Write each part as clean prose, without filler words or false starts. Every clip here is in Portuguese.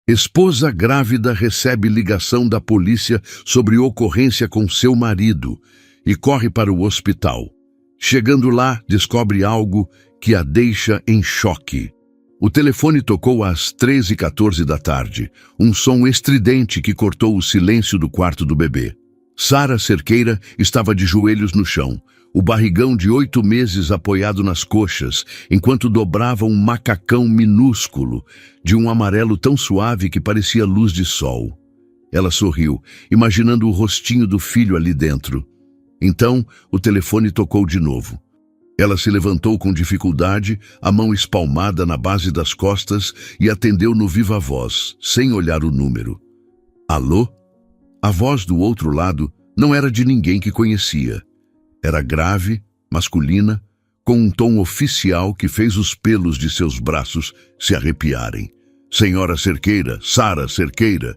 Esposa grávida recebe ligação da polícia sobre ocorrência com seu marido e corre para o hospital. Chegando lá, descobre algo que a deixa em choque. O telefone tocou às 13h14 da tarde, um som estridente que cortou o silêncio do quarto do bebê. Sara Cerqueira estava de joelhos no chão, o barrigão de 8 meses apoiado nas coxas, enquanto dobrava um macacão minúsculo, de um amarelo tão suave que parecia luz de sol. Ela sorriu, imaginando o rostinho do filho ali dentro. Então, o telefone tocou de novo. Ela se levantou com dificuldade, a mão espalmada na base das costas, e atendeu no viva voz, sem olhar o número. Alô? A voz do outro lado não era de ninguém que conhecia. Era grave, masculina, com um tom oficial que fez os pelos de seus braços se arrepiarem. Senhora Cerqueira, Sara Cerqueira.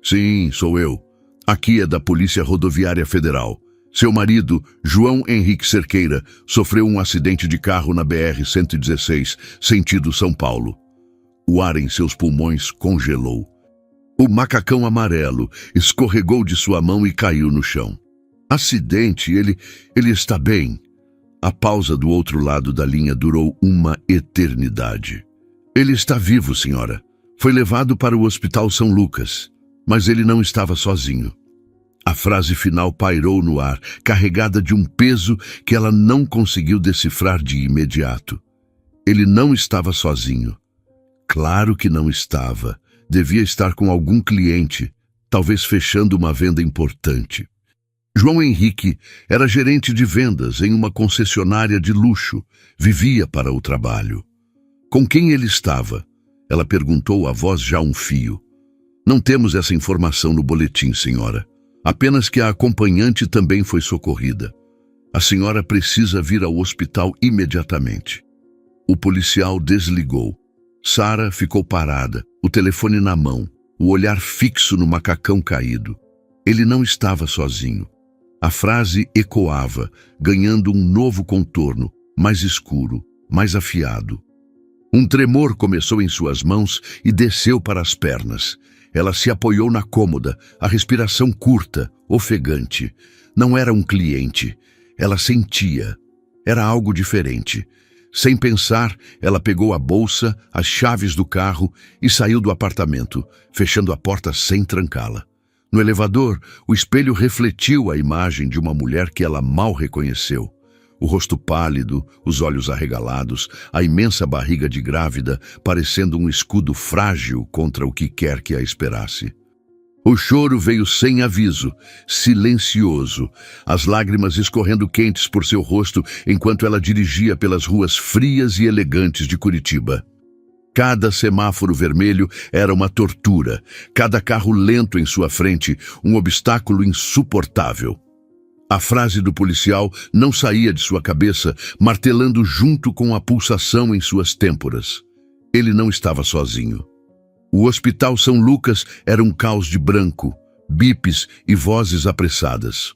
Sim, sou eu. Aqui é da Polícia Rodoviária Federal. Seu marido, João Henrique Cerqueira, sofreu um acidente de carro na BR-116, sentido São Paulo. O ar em seus pulmões congelou. O macacão amarelo escorregou de sua mão e caiu no chão. Acidente, ele está bem. A pausa do outro lado da linha durou uma eternidade. Ele está vivo, senhora. Foi levado para o Hospital São Lucas, mas ele não estava sozinho. A frase final pairou no ar, carregada de um peso que ela não conseguiu decifrar de imediato. Ele não estava sozinho. Claro que não estava. Devia estar com algum cliente, talvez fechando uma venda importante. João Henrique era gerente de vendas em uma concessionária de luxo, vivia para o trabalho. Com quem ele estava? Ela perguntou, a voz já um fio. Não temos essa informação no boletim, senhora. Apenas que a acompanhante também foi socorrida. A senhora precisa vir ao hospital imediatamente. O policial desligou. Sara ficou parada, o telefone na mão, o olhar fixo no macacão caído. Ele não estava sozinho. A frase ecoava, ganhando um novo contorno, mais escuro, mais afiado. Um tremor começou em suas mãos e desceu para as pernas. Ela se apoiou na cômoda, a respiração curta, ofegante. Não era um cliente. Ela sentia. Era algo diferente. Sem pensar, ela pegou a bolsa, as chaves do carro e saiu do apartamento, fechando a porta sem trancá-la. No elevador, o espelho refletiu a imagem de uma mulher que ela mal reconheceu. O rosto pálido, os olhos arregalados, a imensa barriga de grávida, parecendo um escudo frágil contra o que quer que a esperasse. O choro veio sem aviso, silencioso, as lágrimas escorrendo quentes por seu rosto enquanto ela dirigia pelas ruas frias e elegantes de Curitiba. Cada semáforo vermelho era uma tortura, cada carro lento em sua frente, um obstáculo insuportável. A frase do policial não saía de sua cabeça, martelando junto com a pulsação em suas têmporas. Ele não estava sozinho. O Hospital São Lucas era um caos de branco, bipes e vozes apressadas.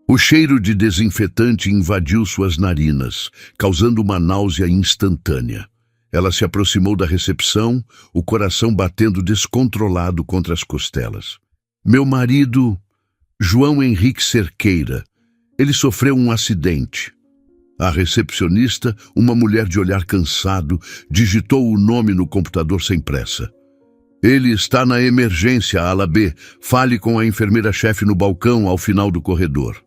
O cheiro de desinfetante invadiu suas narinas, causando uma náusea instantânea. Ela se aproximou da recepção, o coração batendo descontrolado contra as costelas. Meu marido, João Henrique Cerqueira, ele sofreu um acidente. A recepcionista, uma mulher de olhar cansado, digitou o nome no computador sem pressa. Ele está na emergência, ala B. Fale com a enfermeira-chefe no balcão ao final do corredor.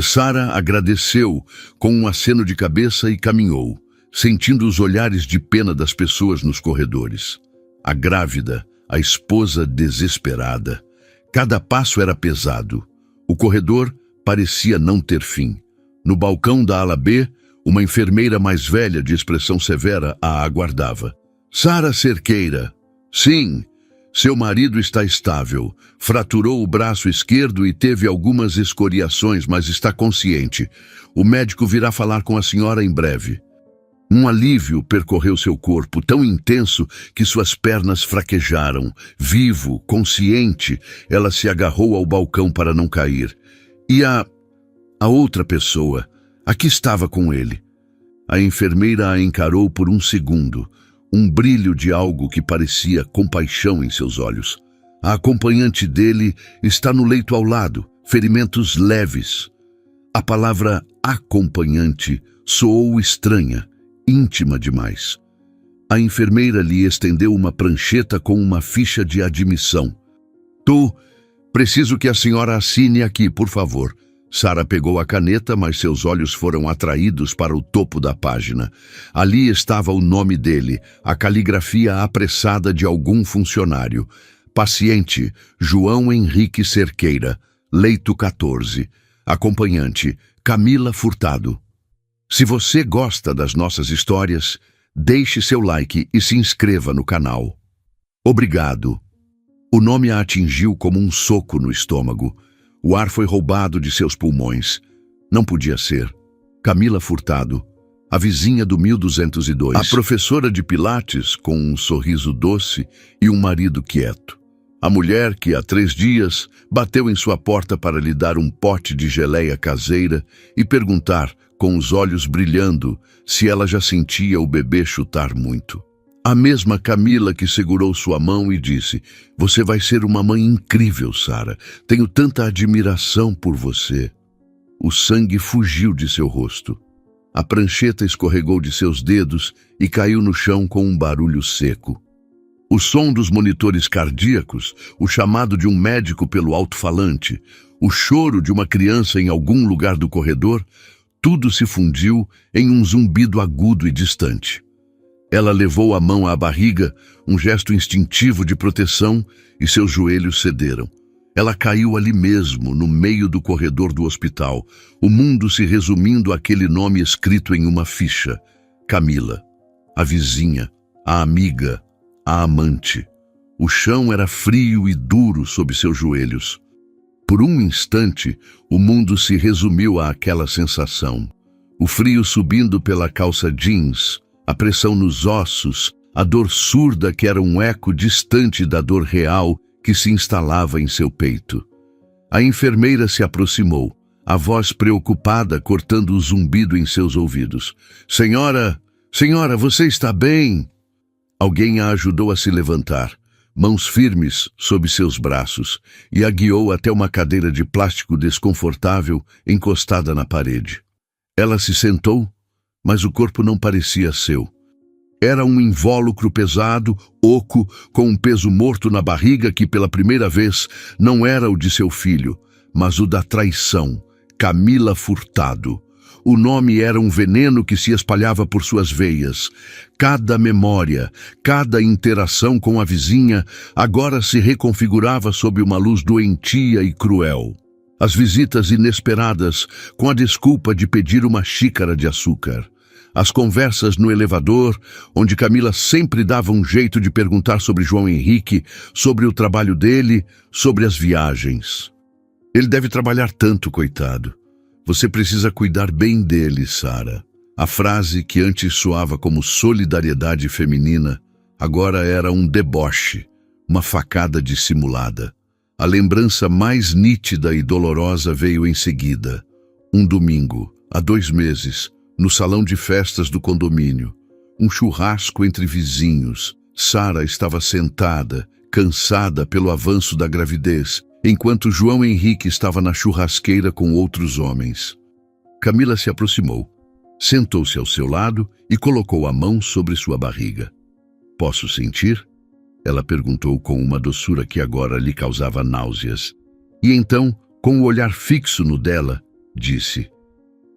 Sara agradeceu com um aceno de cabeça e caminhou, sentindo os olhares de pena das pessoas nos corredores. A grávida, a esposa desesperada. Cada passo era pesado. O corredor parecia não ter fim. No balcão da ala B, uma enfermeira mais velha de expressão severa a aguardava. Sara Cerqueira. Sim, seu marido está estável. Fraturou o braço esquerdo e teve algumas escoriações, mas está consciente. O médico virá falar com a senhora em breve. Um alívio percorreu seu corpo, tão intenso que suas pernas fraquejaram. Vivo, consciente, ela se agarrou ao balcão para não cair. E a outra pessoa, a que estava com ele? A enfermeira a encarou por um segundo. um brilho de algo que parecia compaixão em seus olhos. A acompanhante dele está no leito ao lado, ferimentos leves. A palavra acompanhante soou estranha, íntima demais. A enfermeira lhe estendeu uma prancheta com uma ficha de admissão. Preciso que a senhora assine aqui, por favor. Sara pegou a caneta, mas seus olhos foram atraídos para o topo da página. Ali estava o nome dele, a caligrafia apressada de algum funcionário. Paciente, João Henrique Cerqueira, leito 14. Acompanhante, Camila Furtado. Se você gosta das nossas histórias, deixe seu like e se inscreva no canal. Obrigado. O nome a atingiu como um soco no estômago. O ar foi roubado de seus pulmões. Não podia ser. Camila Furtado, a vizinha do 1202. A professora de Pilates, com um sorriso doce e um marido quieto. A mulher que há 3 dias bateu em sua porta para lhe dar um pote de geleia caseira e perguntar, com os olhos brilhando, se ela já sentia o bebê chutar muito. A mesma Camila que segurou sua mão e disse: "Você vai ser uma mãe incrível, Sara. Tenho tanta admiração por você." O sangue fugiu de seu rosto. A prancheta escorregou de seus dedos e caiu no chão com um barulho seco. O som dos monitores cardíacos, o chamado de um médico pelo alto-falante, o choro de uma criança em algum lugar do corredor, tudo se fundiu em um zumbido agudo e distante. Ela levou a mão à barriga, um gesto instintivo de proteção, e seus joelhos cederam. Ela caiu ali mesmo, no meio do corredor do hospital, o mundo se resumindo àquele nome escrito em uma ficha: Camila, a vizinha, a amiga, a amante. O chão era frio e duro sob seus joelhos. Por um instante, o mundo se resumiu àquela sensação. O frio subindo pela calça jeans, a pressão nos ossos, a dor surda que era um eco distante da dor real que se instalava em seu peito. A enfermeira se aproximou, a voz preocupada cortando o zumbido em seus ouvidos. Senhora, você está bem?" Alguém a ajudou a se levantar, mãos firmes sob seus braços, e a guiou até uma cadeira de plástico desconfortável encostada na parede. Ela se sentou, mas o corpo não parecia seu. Era um invólucro pesado, oco, com um peso morto na barriga que, pela primeira vez, não era o de seu filho, mas o da traição, Camila Furtado. O nome era um veneno que se espalhava por suas veias. Cada memória, cada interação com a vizinha agora se reconfigurava sob uma luz doentia e cruel. As visitas inesperadas, com a desculpa de pedir uma xícara de açúcar. As conversas no elevador, onde Camila sempre dava um jeito de perguntar sobre João Henrique, sobre o trabalho dele, sobre as viagens. Ele deve trabalhar tanto, coitado. Você precisa cuidar bem dele, Sara. A frase que antes soava como solidariedade feminina, agora era um deboche, uma facada dissimulada. A lembrança mais nítida e dolorosa veio em seguida. Um domingo, há 2 meses, no salão de festas do condomínio. Um churrasco entre vizinhos. Sara estava sentada, cansada pelo avanço da gravidez, enquanto João Henrique estava na churrasqueira com outros homens. Camila se aproximou, sentou-se ao seu lado e colocou a mão sobre sua barriga. "Posso sentir?" Ela perguntou com uma doçura que agora lhe causava náuseas. E então, com o olhar fixo no dela, disse: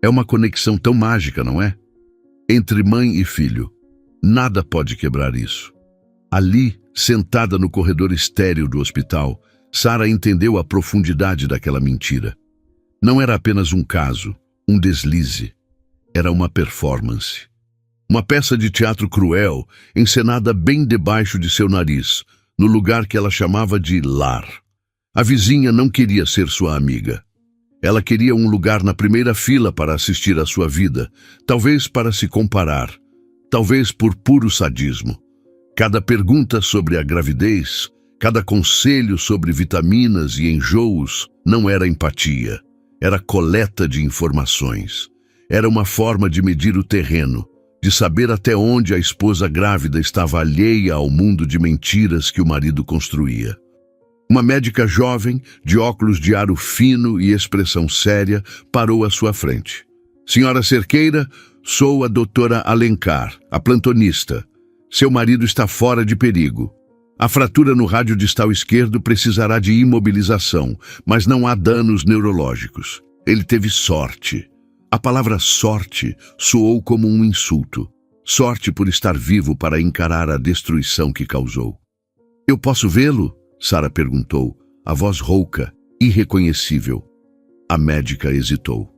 "É uma conexão tão mágica, não é? Entre mãe e filho. Nada pode quebrar isso." Ali, sentada no corredor estéril do hospital, Sara entendeu a profundidade daquela mentira. Não era apenas um caso, um deslize. Era uma performance. Uma peça de teatro cruel, encenada bem debaixo de seu nariz, no lugar que ela chamava de lar. A vizinha não queria ser sua amiga. Ela queria um lugar na primeira fila para assistir à sua vida, talvez para se comparar, talvez por puro sadismo. Cada pergunta sobre a gravidez, cada conselho sobre vitaminas e enjoos não era empatia, era coleta de informações. Era uma forma de medir o terreno, de saber até onde a esposa grávida estava alheia ao mundo de mentiras que o marido construía. Uma médica jovem, de óculos de aro fino e expressão séria, parou à sua frente. Senhora Cerqueira, sou a doutora Alencar, a plantonista. Seu marido está fora de perigo. A fratura no rádio distal esquerdo precisará de imobilização, mas não há danos neurológicos. Ele teve sorte. A palavra sorte soou como um insulto. Sorte por estar vivo para encarar a destruição que causou. Eu posso vê-lo? Sara perguntou, a voz rouca, irreconhecível. A médica hesitou.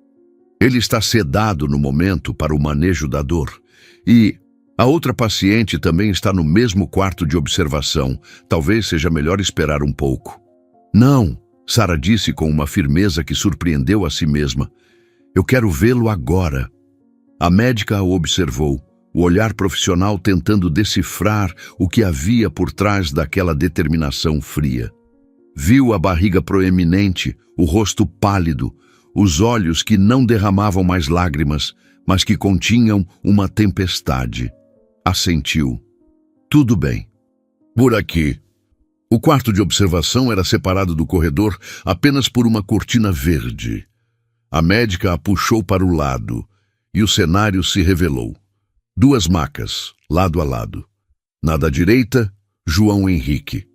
Ele está sedado no momento para o manejo da dor. E a outra paciente também está no mesmo quarto de observação. Talvez seja melhor esperar um pouco. Não, Sara disse com uma firmeza que surpreendeu a si mesma. Eu quero vê-lo agora. A médica o observou, o olhar profissional tentando decifrar o que havia por trás daquela determinação fria. Viu a barriga proeminente, o rosto pálido, os olhos que não derramavam mais lágrimas, mas que continham uma tempestade. Assentiu. Tudo bem. Por aqui. O quarto de observação era separado do corredor apenas por uma cortina verde. A médica a puxou para o lado, e o cenário se revelou. 2 macas, lado a lado. Na da direita, João Henrique.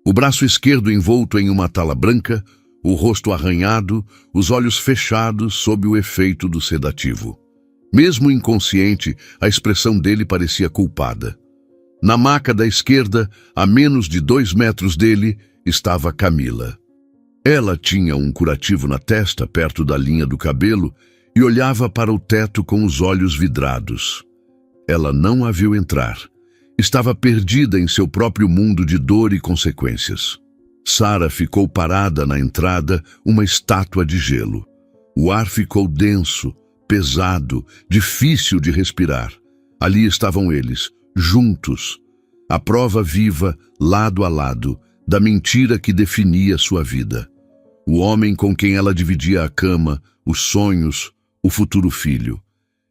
O braço esquerdo envolto em uma tala branca, o rosto arranhado, os olhos fechados sob o efeito do sedativo. Mesmo inconsciente, a expressão dele parecia culpada. Na maca da esquerda, a menos de 2 metros dele, estava Camila. Ela tinha um curativo na testa, perto da linha do cabelo, e olhava para o teto com os olhos vidrados. Ela não a viu entrar. Estava perdida em seu próprio mundo de dor e consequências. Sara ficou parada na entrada, uma estátua de gelo. O ar ficou denso, pesado, difícil de respirar. Ali estavam eles, juntos. A prova viva, lado a lado, da mentira que definia sua vida. O homem com quem ela dividia a cama, os sonhos, o futuro filho.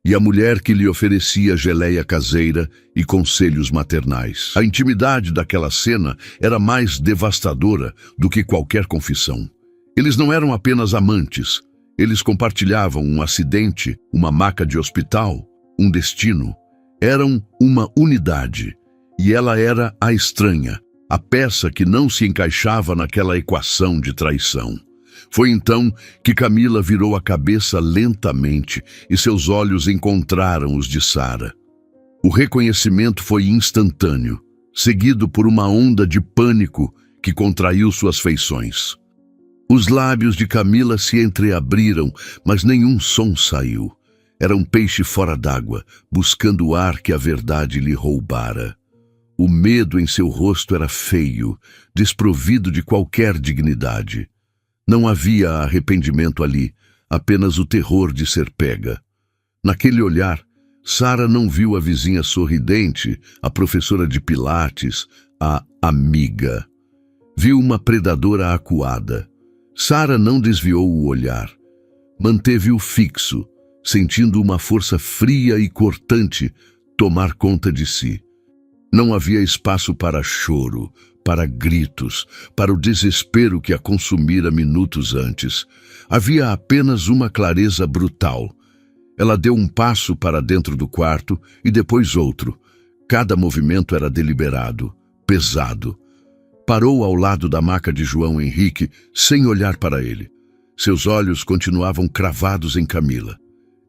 E a mulher que lhe oferecia geleia caseira e conselhos maternais. A intimidade daquela cena era mais devastadora do que qualquer confissão. Eles não eram apenas amantes. Eles compartilhavam um acidente, uma maca de hospital, um destino. Eram uma unidade. E ela era a estranha, a peça que não se encaixava naquela equação de traição. Foi então que Camila virou a cabeça lentamente e seus olhos encontraram os de Sara. O reconhecimento foi instantâneo, seguido por uma onda de pânico que contraiu suas feições. Os lábios de Camila se entreabriram, mas nenhum som saiu. Era um peixe fora d'água, buscando o ar que a verdade lhe roubara. O medo em seu rosto era feio, desprovido de qualquer dignidade. Não havia arrependimento ali, apenas o terror de ser pega. Naquele olhar, Sara não viu a vizinha sorridente, a professora de pilates, a amiga. Viu uma predadora acuada. Sara não desviou o olhar. Manteve-o fixo, sentindo uma força fria e cortante tomar conta de si. Não havia espaço para choro, para gritos, para o desespero que a consumira minutos antes. Havia apenas uma clareza brutal. Ela deu um passo para dentro do quarto e depois outro. Cada movimento era deliberado, pesado. Parou ao lado da maca de João Henrique, sem olhar para ele. Seus olhos continuavam cravados em Camila.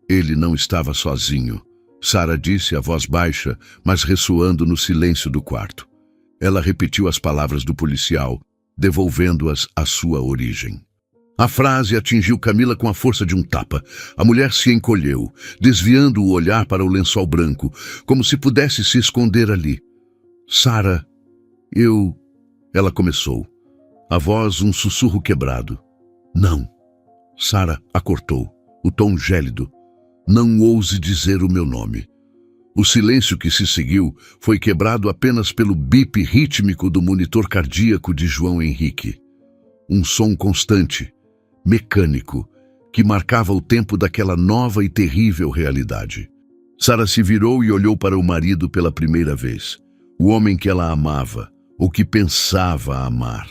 Ele não estava sozinho. Sara disse a voz baixa, mas ressoando no silêncio do quarto. Ela repetiu as palavras do policial, devolvendo-as à sua origem. A frase atingiu Camila com a força de um tapa. A mulher se encolheu, desviando o olhar para o lençol branco, como se pudesse se esconder ali. Sara, Ela começou. A voz um sussurro quebrado. Não. Sara a cortou, o tom gélido. Não ouse dizer o meu nome. O silêncio que se seguiu foi quebrado apenas pelo bip rítmico do monitor cardíaco de João Henrique. Um som constante, mecânico, que marcava o tempo daquela nova e terrível realidade. Sara se virou e olhou para o marido pela primeira vez. O homem que ela amava, ou que pensava amar.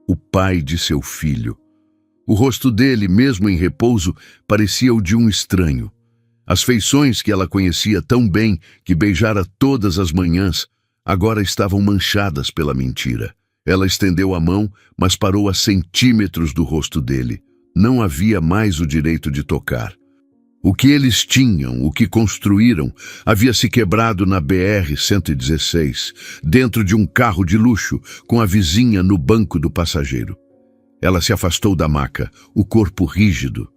O pai de seu filho. O rosto dele, mesmo em repouso, parecia o de um estranho. As feições que ela conhecia tão bem, que beijara todas as manhãs, agora estavam manchadas pela mentira. Ela estendeu a mão, mas parou a centímetros do rosto dele. Não havia mais o direito de tocar. O que eles tinham, o que construíram, havia se quebrado na BR-116, dentro de um carro de luxo, com a vizinha no banco do passageiro. Ela se afastou da maca, o corpo rígido.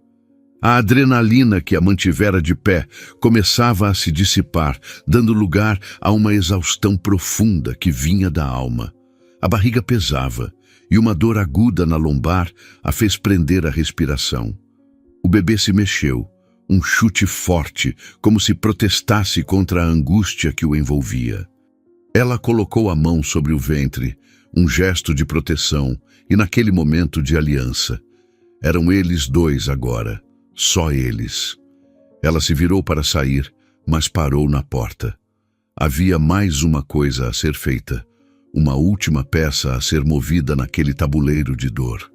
A adrenalina que a mantivera de pé começava a se dissipar, dando lugar a uma exaustão profunda que vinha da alma. A barriga pesava, e uma dor aguda na lombar a fez prender a respiração. O bebê se mexeu, um chute forte, como se protestasse contra a angústia que o envolvia. Ela colocou a mão sobre o ventre, um gesto de proteção, e naquele momento de aliança. Eram eles dois agora. Só eles. Ela se virou para sair, mas parou na porta. Havia mais uma coisa a ser feita, uma última peça a ser movida naquele tabuleiro de dor.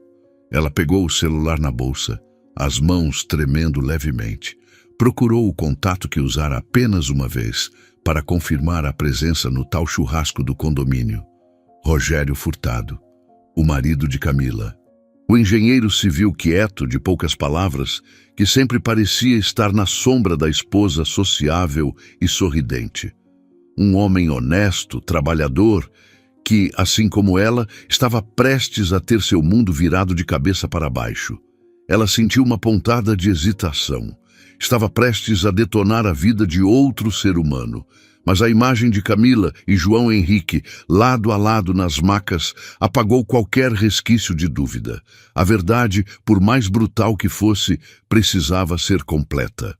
Ela pegou o celular na bolsa, as mãos tremendo levemente. Procurou o contato que usara apenas uma vez para confirmar a presença no tal churrasco do condomínio. Rogério Furtado, o marido de Camila. O engenheiro civil quieto, de poucas palavras, que sempre parecia estar na sombra da esposa sociável e sorridente. Um homem honesto, trabalhador, que, assim como ela, estava prestes a ter seu mundo virado de cabeça para baixo. Ela sentiu uma pontada de hesitação. Estava prestes a detonar a vida de outro ser humano. Mas a imagem de Camila e João Henrique, lado a lado nas macas, apagou qualquer resquício de dúvida. A verdade, por mais brutal que fosse, precisava ser completa.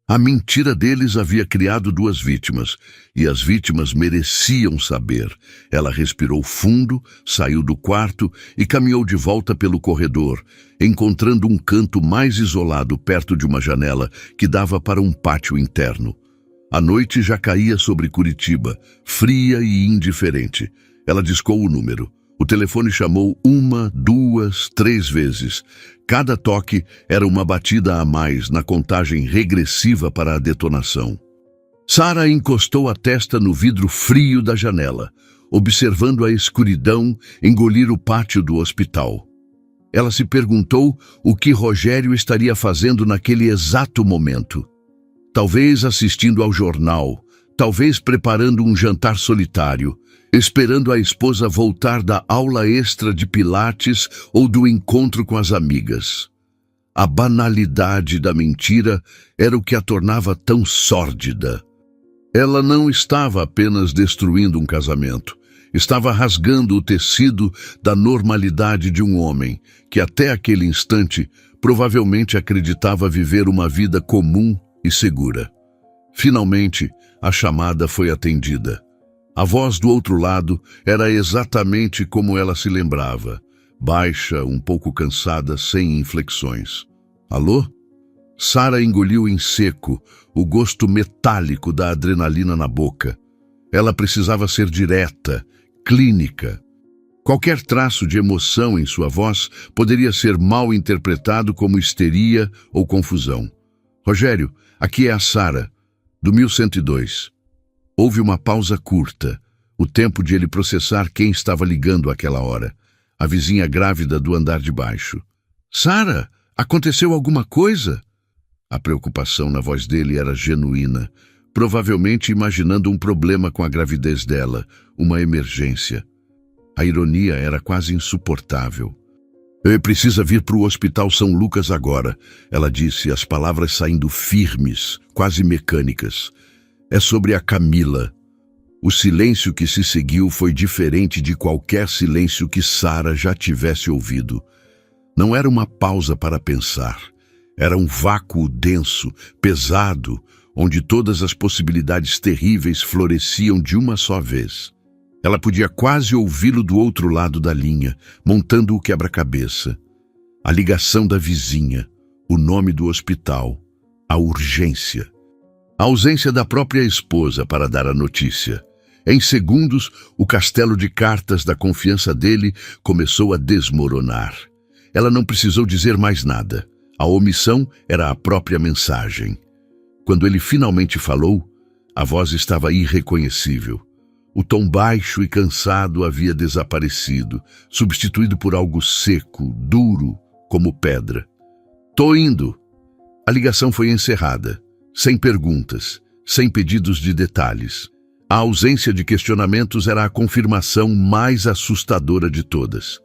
A mentira deles havia criado duas vítimas, e as vítimas mereciam saber. Ela respirou fundo, saiu do quarto e caminhou de volta pelo corredor, encontrando um canto mais isolado perto de uma janela que dava para um pátio interno. A noite já caía sobre Curitiba, fria e indiferente. Ela discou o número. O telefone chamou 1, 2, 3 vezes. Cada toque era uma batida a mais na contagem regressiva para a detonação. Sara encostou a testa no vidro frio da janela, observando a escuridão engolir o pátio do hospital. Ela se perguntou o que Rogério estaria fazendo naquele exato momento. Talvez assistindo ao jornal, talvez preparando um jantar solitário, esperando a esposa voltar da aula extra de pilates ou do encontro com as amigas. A banalidade da mentira era o que a tornava tão sórdida. Ela não estava apenas destruindo um casamento, estava rasgando o tecido da normalidade de um homem que até aquele instante provavelmente acreditava viver uma vida comum e segura. Finalmente, a chamada foi atendida. A voz do outro lado era exatamente como ela se lembrava, baixa, um pouco cansada, sem inflexões. Alô? Sara engoliu em seco, o gosto metálico da adrenalina na boca. Ela precisava ser direta, clínica. Qualquer traço de emoção em sua voz poderia ser mal interpretado como histeria ou confusão. Rogério, aqui é a Sara, do 1102. Houve uma pausa curta, o tempo de ele processar quem estava ligando àquela hora. A vizinha grávida do andar de baixo. Sara, aconteceu alguma coisa? A preocupação na voz dele era genuína, provavelmente imaginando um problema com a gravidez dela, uma emergência. A ironia era quase insuportável. Precisa vir para o Hospital São Lucas agora, ela disse, as palavras saindo firmes, quase mecânicas. É sobre a Camila. O silêncio que se seguiu foi diferente de qualquer silêncio que Sara já tivesse ouvido. Não era uma pausa para pensar. Era um vácuo denso, pesado, onde todas as possibilidades terríveis floresciam de uma só vez. Ela podia quase ouvi-lo do outro lado da linha, montando o quebra-cabeça. A ligação da vizinha, o nome do hospital, a urgência. A ausência da própria esposa para dar a notícia. Em segundos, o castelo de cartas da confiança dele começou a desmoronar. Ela não precisou dizer mais nada. A omissão era a própria mensagem. Quando ele finalmente falou, a voz estava irreconhecível. O tom baixo e cansado havia desaparecido, substituído por algo seco, duro, como pedra. "Tô indo." A ligação foi encerrada, sem perguntas, sem pedidos de detalhes. A ausência de questionamentos era a confirmação mais assustadora de todas.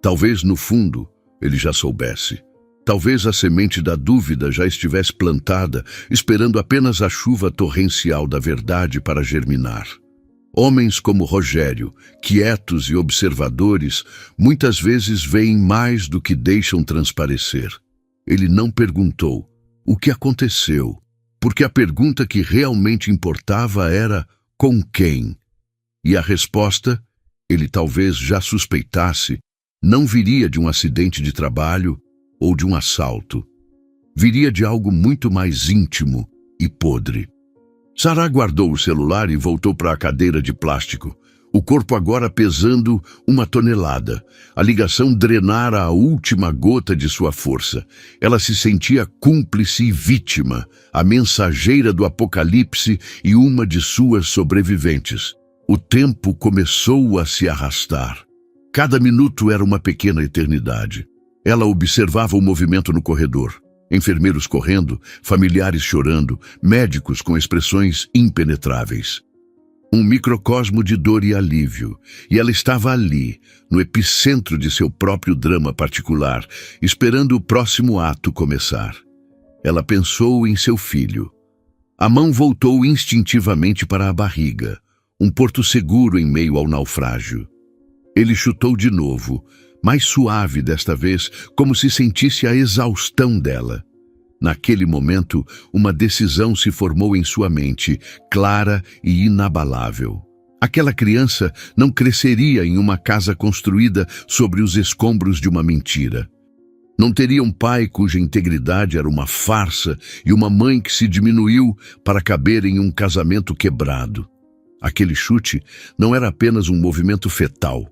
Talvez, no fundo, ele já soubesse. Talvez a semente da dúvida já estivesse plantada, esperando apenas a chuva torrencial da verdade para germinar. Homens como Rogério, quietos e observadores, muitas vezes veem mais do que deixam transparecer. Ele não perguntou o que aconteceu, porque a pergunta que realmente importava era com quem? E a resposta, ele talvez já suspeitasse, não viria de um acidente de trabalho ou de um assalto. Viria de algo muito mais íntimo e podre. Sarah guardou o celular e voltou para a cadeira de plástico, o corpo agora pesando 1 tonelada. A ligação drenara a última gota de sua força. Ela se sentia cúmplice e vítima, a mensageira do apocalipse e uma de suas sobreviventes. O tempo começou a se arrastar. Cada minuto era uma pequena eternidade. Ela observava o movimento no corredor. Enfermeiros correndo, familiares chorando, médicos com expressões impenetráveis. Um microcosmo de dor e alívio, e ela estava ali, no epicentro de seu próprio drama particular, esperando o próximo ato começar. Ela pensou em seu filho. A mão voltou instintivamente para a barriga, um porto seguro em meio ao naufrágio. Ele chutou de novo, mais suave desta vez, como se sentisse a exaustão dela. Naquele momento, uma decisão se formou em sua mente, clara e inabalável. Aquela criança não cresceria em uma casa construída sobre os escombros de uma mentira. Não teria um pai cuja integridade era uma farsa e uma mãe que se diminuiu para caber em um casamento quebrado. Aquele chute não era apenas um movimento fetal.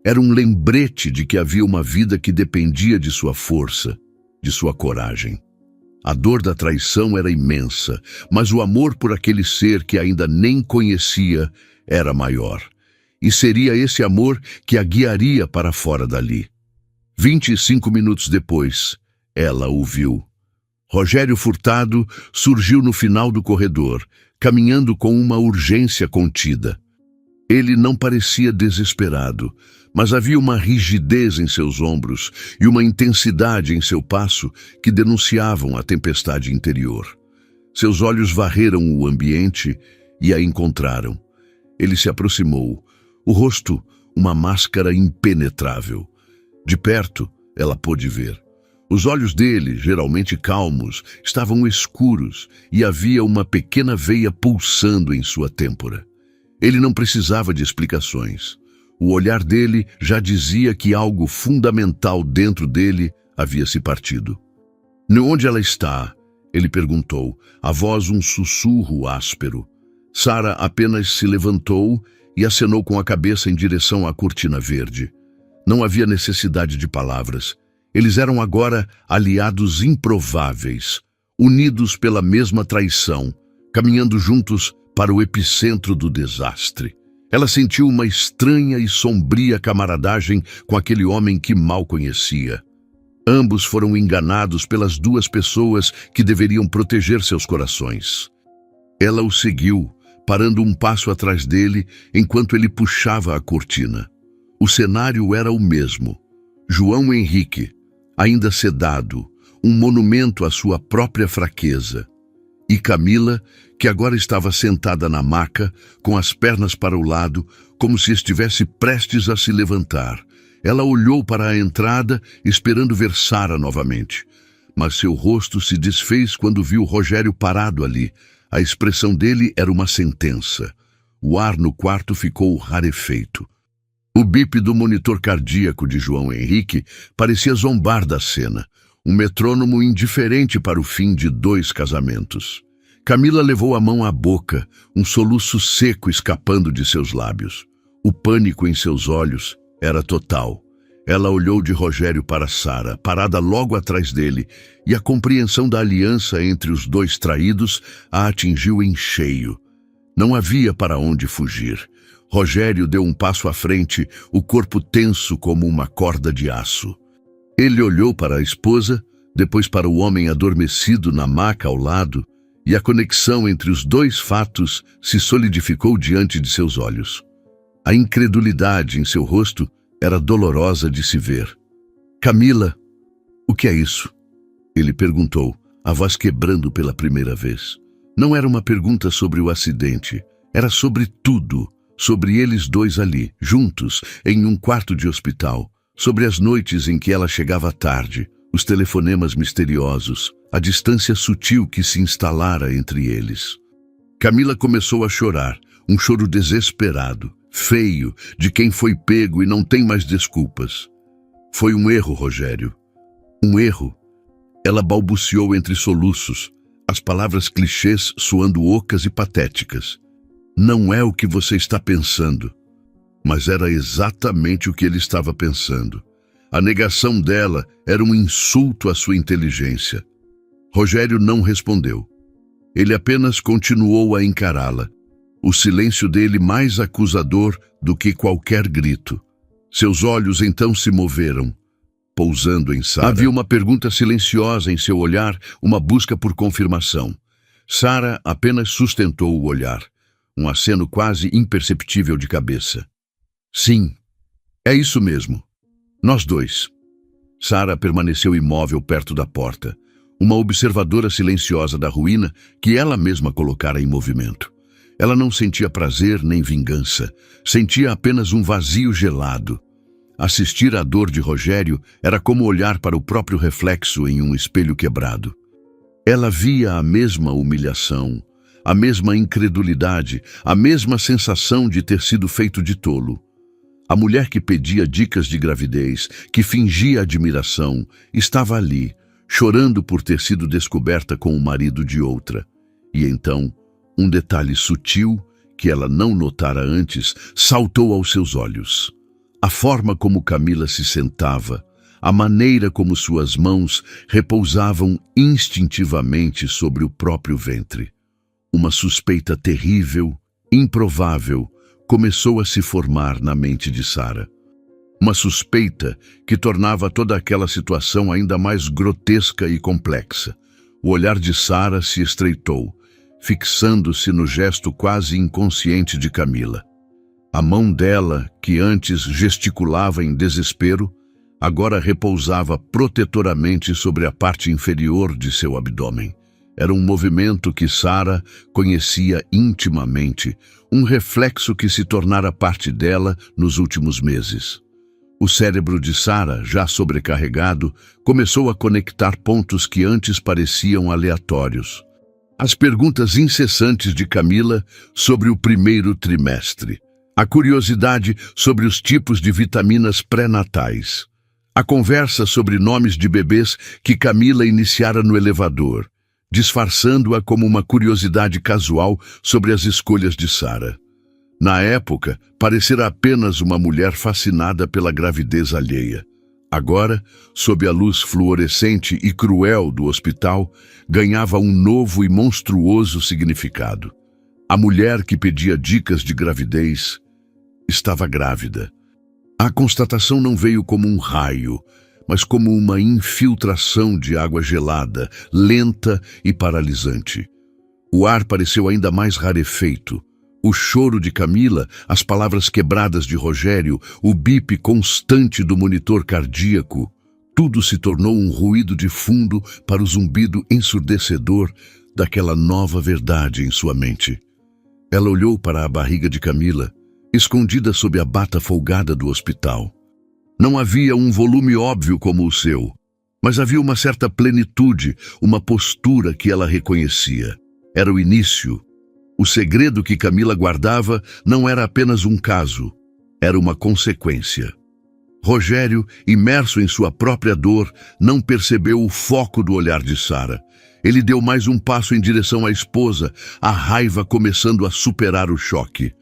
Era um lembrete de que havia uma vida que dependia de sua força, de sua coragem. A dor da traição era imensa, mas o amor por aquele ser que ainda nem conhecia era maior. E seria esse amor que a guiaria para fora dali. 25 minutos depois, ela o viu. Rogério Furtado surgiu no final do corredor, caminhando com uma urgência contida. Ele não parecia desesperado, mas havia uma rigidez em seus ombros e uma intensidade em seu passo que denunciavam a tempestade interior. Seus olhos varreram o ambiente e a encontraram. Ele se aproximou, o rosto uma máscara impenetrável. De perto, ela pôde ver. Os olhos dele, geralmente calmos, estavam escuros e havia uma pequena veia pulsando em sua têmpora. Ele não precisava de explicações. O olhar dele já dizia que algo fundamental dentro dele havia se partido. "Onde ela está?" ele perguntou, a voz um sussurro áspero. Sarah apenas se levantou e acenou com a cabeça em direção à cortina verde. Não havia necessidade de palavras. Eles eram agora aliados improváveis, unidos pela mesma traição, caminhando juntos para o epicentro do desastre. Ela sentiu uma estranha e sombria camaradagem com aquele homem que mal conhecia. Ambos foram enganados pelas duas pessoas que deveriam proteger seus corações. Ela o seguiu, parando um passo atrás dele enquanto ele puxava a cortina. O cenário era o mesmo. João Henrique, ainda sedado, um monumento à sua própria fraqueza. E Camila, que agora estava sentada na maca, com as pernas para o lado, como se estivesse prestes a se levantar. Ela olhou para a entrada, esperando ver Sarah novamente. Mas seu rosto se desfez quando viu Rogério parado ali. A expressão dele era uma sentença. O ar no quarto ficou rarefeito. O bip do monitor cardíaco de João Henrique parecia zombar da cena, um metrônomo indiferente para o fim de 2 casamentos. Camila levou a mão à boca, um soluço seco escapando de seus lábios. O pânico em seus olhos era total. Ela olhou de Rogério para Sara, parada logo atrás dele, e a compreensão da aliança entre os dois traídos a atingiu em cheio. Não havia para onde fugir. Rogério deu um passo à frente, o corpo tenso como uma corda de aço. Ele olhou para a esposa, depois para o homem adormecido na maca ao lado, e a conexão entre os dois fatos se solidificou diante de seus olhos. A incredulidade em seu rosto era dolorosa de se ver. Camila, o que é isso? Ele perguntou, a voz quebrando pela primeira vez. Não era uma pergunta sobre o acidente, era sobre tudo, sobre eles dois ali, juntos, em um quarto de hospital, sobre as noites em que ela chegava tarde, os telefonemas misteriosos, a distância sutil que se instalara entre eles. Camila começou a chorar, um choro desesperado, feio, de quem foi pego e não tem mais desculpas. Foi um erro, Rogério. Um erro. Ela balbuciou entre soluços, as palavras clichês soando ocas e patéticas. Não é o que você está pensando. Mas era exatamente o que ele estava pensando. A negação dela era um insulto à sua inteligência. Rogério não respondeu. Ele apenas continuou a encará-la. O silêncio dele mais acusador do que qualquer grito. Seus olhos então se moveram, pousando em Sara. Havia uma pergunta silenciosa em seu olhar, uma busca por confirmação. Sara apenas sustentou o olhar, um aceno quase imperceptível de cabeça. Sim, é isso mesmo. Nós dois. Sara permaneceu imóvel perto da porta, uma observadora silenciosa da ruína que ela mesma colocara em movimento. Ela não sentia prazer nem vingança, sentia apenas um vazio gelado. Assistir à dor de Rogério era como olhar para o próprio reflexo em um espelho quebrado. Ela via a mesma humilhação, a mesma incredulidade, a mesma sensação de ter sido feito de tolo. A mulher que pedia dicas de gravidez, que fingia admiração, estava ali, chorando por ter sido descoberta com o marido de outra. E então, um detalhe sutil, que ela não notara antes, saltou aos seus olhos. A forma como Camila se sentava, a maneira como suas mãos repousavam instintivamente sobre o próprio ventre. Uma suspeita terrível, improvável, começou a se formar na mente de Sara. Uma suspeita que tornava toda aquela situação ainda mais grotesca e complexa. O olhar de Sara se estreitou, fixando-se no gesto quase inconsciente de Camila. A mão dela, que antes gesticulava em desespero, agora repousava protetoramente sobre a parte inferior de seu abdômen. Era um movimento que Sara conhecia intimamente, um reflexo que se tornara parte dela nos últimos meses. O cérebro de Sara, já sobrecarregado, começou a conectar pontos que antes pareciam aleatórios. As perguntas incessantes de Camila sobre o primeiro trimestre. A curiosidade sobre os tipos de vitaminas pré-natais. A conversa sobre nomes de bebês que Camila iniciara no elevador, disfarçando-a como uma curiosidade casual sobre as escolhas de Sara. Na época, parecera apenas uma mulher fascinada pela gravidez alheia. Agora, sob a luz fluorescente e cruel do hospital, ganhava um novo e monstruoso significado. A mulher que pedia dicas de gravidez estava grávida. A constatação não veio como um raio, mas como uma infiltração de água gelada, lenta e paralisante. O ar pareceu ainda mais rarefeito. O choro de Camila, as palavras quebradas de Rogério, o bip constante do monitor cardíaco, tudo se tornou um ruído de fundo para o zumbido ensurdecedor daquela nova verdade em sua mente. Ela olhou para a barriga de Camila, escondida sob a bata folgada do hospital. Não havia um volume óbvio como o seu, mas havia uma certa plenitude, uma postura que ela reconhecia. Era o início. O segredo que Camila guardava não era apenas um caso, era uma consequência. Rogério, imerso em sua própria dor, não percebeu o foco do olhar de Sara. Ele deu mais um passo em direção à esposa, a raiva começando a superar o choque.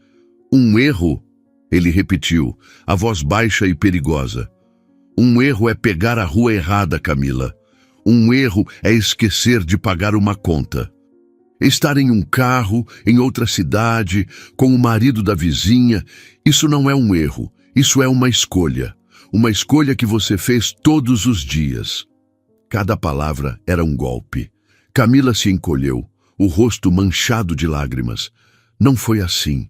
Um erro, ele repetiu, a voz baixa e perigosa. Um erro é pegar a rua errada, Camila. Um erro é esquecer de pagar uma conta. Estar em um carro, em outra cidade, com o marido da vizinha, isso não é um erro, isso é uma escolha. Uma escolha que você fez todos os dias. Cada palavra era um golpe. Camila se encolheu, o rosto manchado de lágrimas. Não foi assim.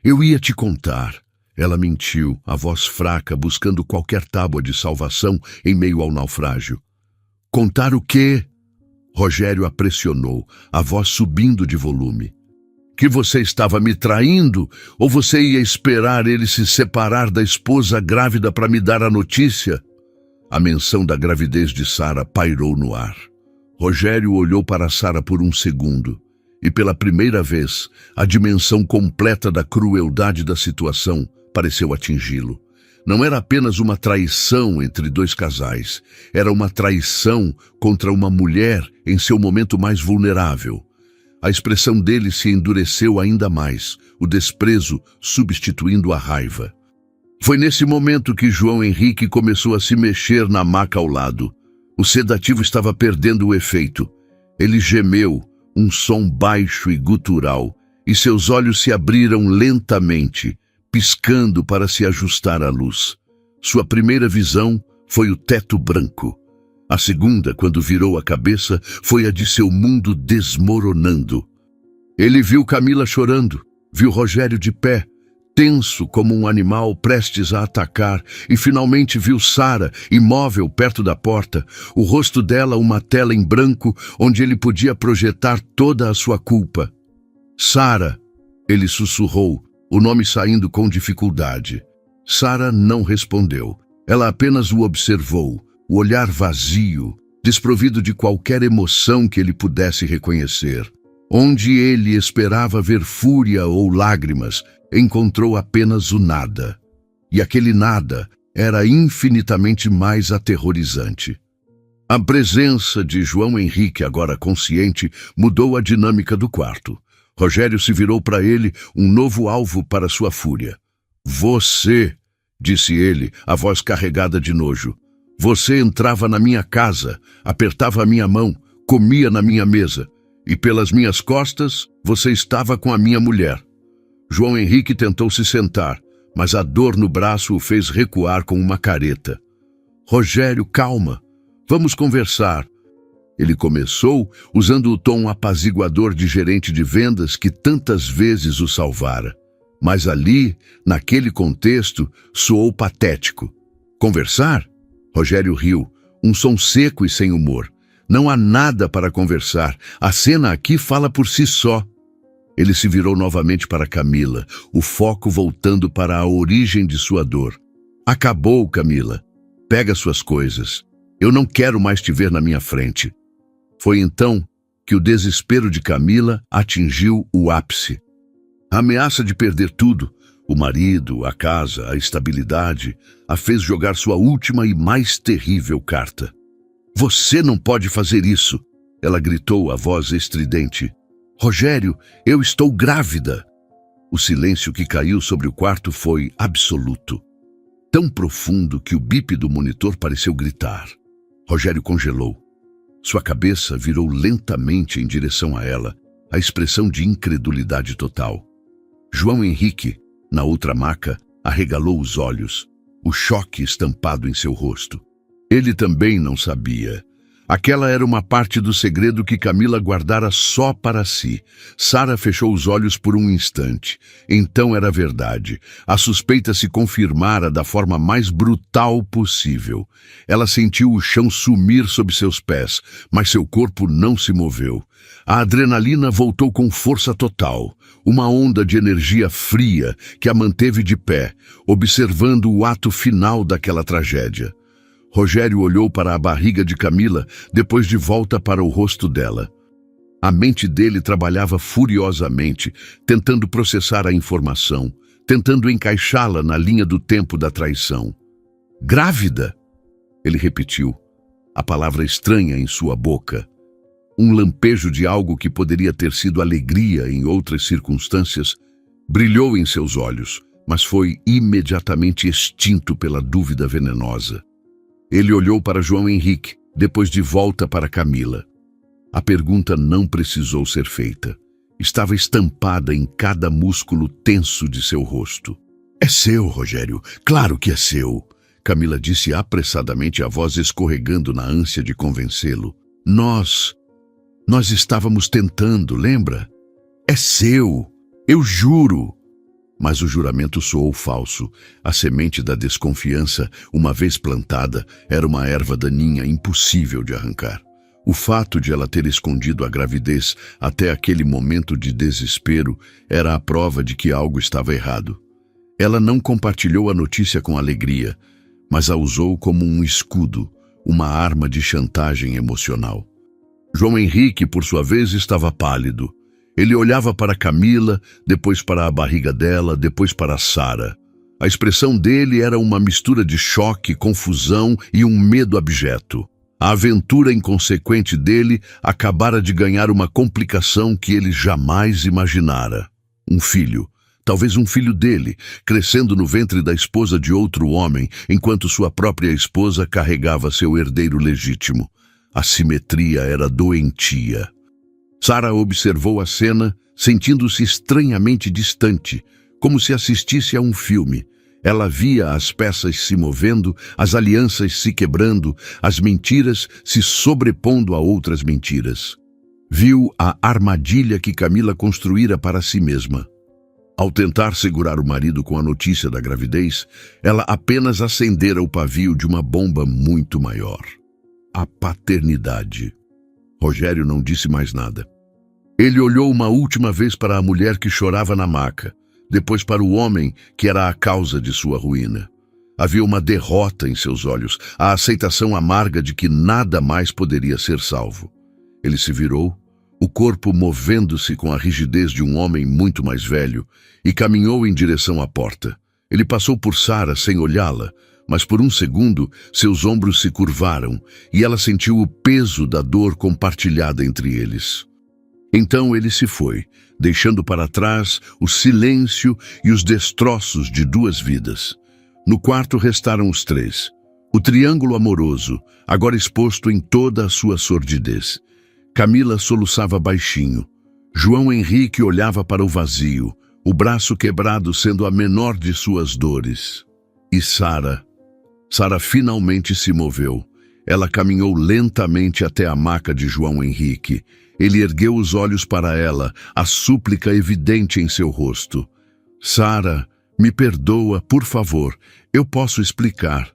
Eu ia te contar. Ela mentiu, a voz fraca, buscando qualquer tábua de salvação em meio ao naufrágio. Contar o quê? Rogério a pressionou, a voz subindo de volume. Que você estava me traindo? Ou você ia esperar ele se separar da esposa grávida para me dar a notícia? A menção da gravidez de Sara pairou no ar. Rogério olhou para Sara por um segundo, e pela primeira vez, a dimensão completa da crueldade da situação pareceu atingi-lo. Não era apenas uma traição entre dois casais, era uma traição contra uma mulher em seu momento mais vulnerável. A expressão dele se endureceu ainda mais, o desprezo substituindo a raiva. Foi nesse momento que João Henrique começou a se mexer na maca ao lado. O sedativo estava perdendo o efeito. Ele gemeu, um som baixo e gutural, e seus olhos se abriram lentamente, piscando para se ajustar à luz. Sua primeira visão foi o teto branco. A segunda, quando virou a cabeça, foi a de seu mundo desmoronando. Ele viu Camila chorando, viu Rogério de pé, tenso como um animal prestes a atacar, e finalmente viu Sara, imóvel perto da porta, o rosto dela uma tela em branco onde ele podia projetar toda a sua culpa. Sara, ele sussurrou, o nome saindo com dificuldade. Sara não respondeu. Ela apenas o observou, o olhar vazio, desprovido de qualquer emoção que ele pudesse reconhecer. Onde ele esperava ver fúria ou lágrimas, encontrou apenas o nada. E aquele nada era infinitamente mais aterrorizante. A presença de João Henrique, agora consciente, mudou a dinâmica do quarto. Rogério se virou para ele, um novo alvo para sua fúria. Você, disse ele, a voz carregada de nojo. Você entrava na minha casa, apertava a minha mão, comia na minha mesa, e pelas minhas costas você estava com a minha mulher. João Henrique tentou se sentar, mas a dor no braço o fez recuar com uma careta. Rogério, calma, vamos conversar. Ele começou usando o tom apaziguador de gerente de vendas que tantas vezes o salvara. Mas ali, naquele contexto, soou patético. Conversar? Rogério riu, um som seco e sem humor. Não há nada para conversar, a cena aqui fala por si só. Ele se virou novamente para Camila, o foco voltando para a origem de sua dor. Acabou, Camila. Pega suas coisas. Eu não quero mais te ver na minha frente. Foi então que o desespero de Camila atingiu o ápice. A ameaça de perder tudo, o marido, a casa, a estabilidade, a fez jogar sua última e mais terrível carta. Você não pode fazer isso, ela gritou, a voz estridente. Rogério, eu estou grávida. O silêncio que caiu sobre o quarto foi absoluto. Tão profundo que o bip do monitor pareceu gritar. Rogério congelou. Sua cabeça virou lentamente em direção a ela, a expressão de incredulidade total. João Henrique, na outra maca, arregalou os olhos, o choque estampado em seu rosto. Ele também não sabia. Aquela era uma parte do segredo que Camila guardara só para si. Sara fechou os olhos por um instante. Então era verdade. A suspeita se confirmara da forma mais brutal possível. Ela sentiu o chão sumir sob seus pés, mas seu corpo não se moveu. A adrenalina voltou com força total. Uma onda de energia fria que a manteve de pé, observando o ato final daquela tragédia. Rogério olhou para a barriga de Camila, depois de volta para o rosto dela. A mente dele trabalhava furiosamente, tentando processar a informação, tentando encaixá-la na linha do tempo da traição. Grávida? Ele repetiu, a palavra estranha em sua boca. Um lampejo de algo que poderia ter sido alegria em outras circunstâncias brilhou em seus olhos, mas foi imediatamente extinto pela dúvida venenosa. Ele olhou para João Henrique, depois de volta para Camila. A pergunta não precisou ser feita. Estava estampada em cada músculo tenso de seu rosto. É seu, Rogério. Claro que é seu. Camila disse apressadamente, a voz escorregando na ânsia de convencê-lo. Nós estávamos tentando, lembra? É seu. Eu juro. Mas o juramento soou falso. A semente da desconfiança, uma vez plantada, era uma erva daninha impossível de arrancar. O fato de ela ter escondido a gravidez até aquele momento de desespero era a prova de que algo estava errado. Ela não compartilhou a notícia com alegria, mas a usou como um escudo, uma arma de chantagem emocional. João Henrique, por sua vez, estava pálido. Ele olhava para Camila, depois para a barriga dela, depois para Sara. A expressão dele era uma mistura de choque, confusão e um medo abjeto. A aventura inconsequente dele acabara de ganhar uma complicação que ele jamais imaginara. Um filho, talvez um filho dele, crescendo no ventre da esposa de outro homem, enquanto sua própria esposa carregava seu herdeiro legítimo. A simetria era doentia. Sara observou a cena, sentindo-se estranhamente distante, como se assistisse a um filme. Ela via as peças se movendo, as alianças se quebrando, as mentiras se sobrepondo a outras mentiras. Viu a armadilha que Camila construíra para si mesma. Ao tentar segurar o marido com a notícia da gravidez, ela apenas acendera o pavio de uma bomba muito maior. A paternidade. Rogério não disse mais nada. Ele olhou uma última vez para a mulher que chorava na maca, depois para o homem que era a causa de sua ruína. Havia uma derrota em seus olhos, a aceitação amarga de que nada mais poderia ser salvo. Ele se virou, o corpo movendo-se com a rigidez de um homem muito mais velho, e caminhou em direção à porta. Ele passou por Sara sem olhá-la, mas por um segundo seus ombros se curvaram e ela sentiu o peso da dor compartilhada entre eles. Então ele se foi, deixando para trás o silêncio e os destroços de duas vidas. No quarto restaram os três. O triângulo amoroso, agora exposto em toda a sua sordidez. Camila soluçava baixinho. João Henrique olhava para o vazio, o braço quebrado sendo a menor de suas dores. E Sara finalmente se moveu. Ela caminhou lentamente até a maca de João Henrique. Ele ergueu os olhos para ela, a súplica evidente em seu rosto. Sara, me perdoa, por favor, eu posso explicar.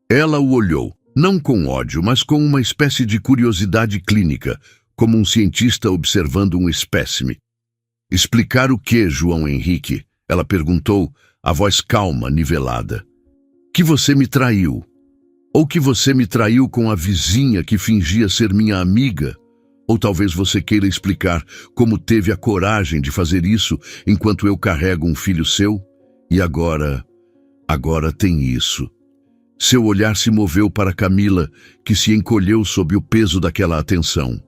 Ela o olhou, não com ódio, mas com uma espécie de curiosidade clínica, como um cientista observando um espécime. Explicar o que, João Henrique? Ela perguntou, a voz calma, nivelada. Que você me traiu. Ou que você me traiu com a vizinha que fingia ser minha amiga. Ou talvez você queira explicar como teve a coragem de fazer isso enquanto eu carrego um filho seu. E agora tem isso. Seu olhar se moveu para Camila, que se encolheu sob o peso daquela atenção.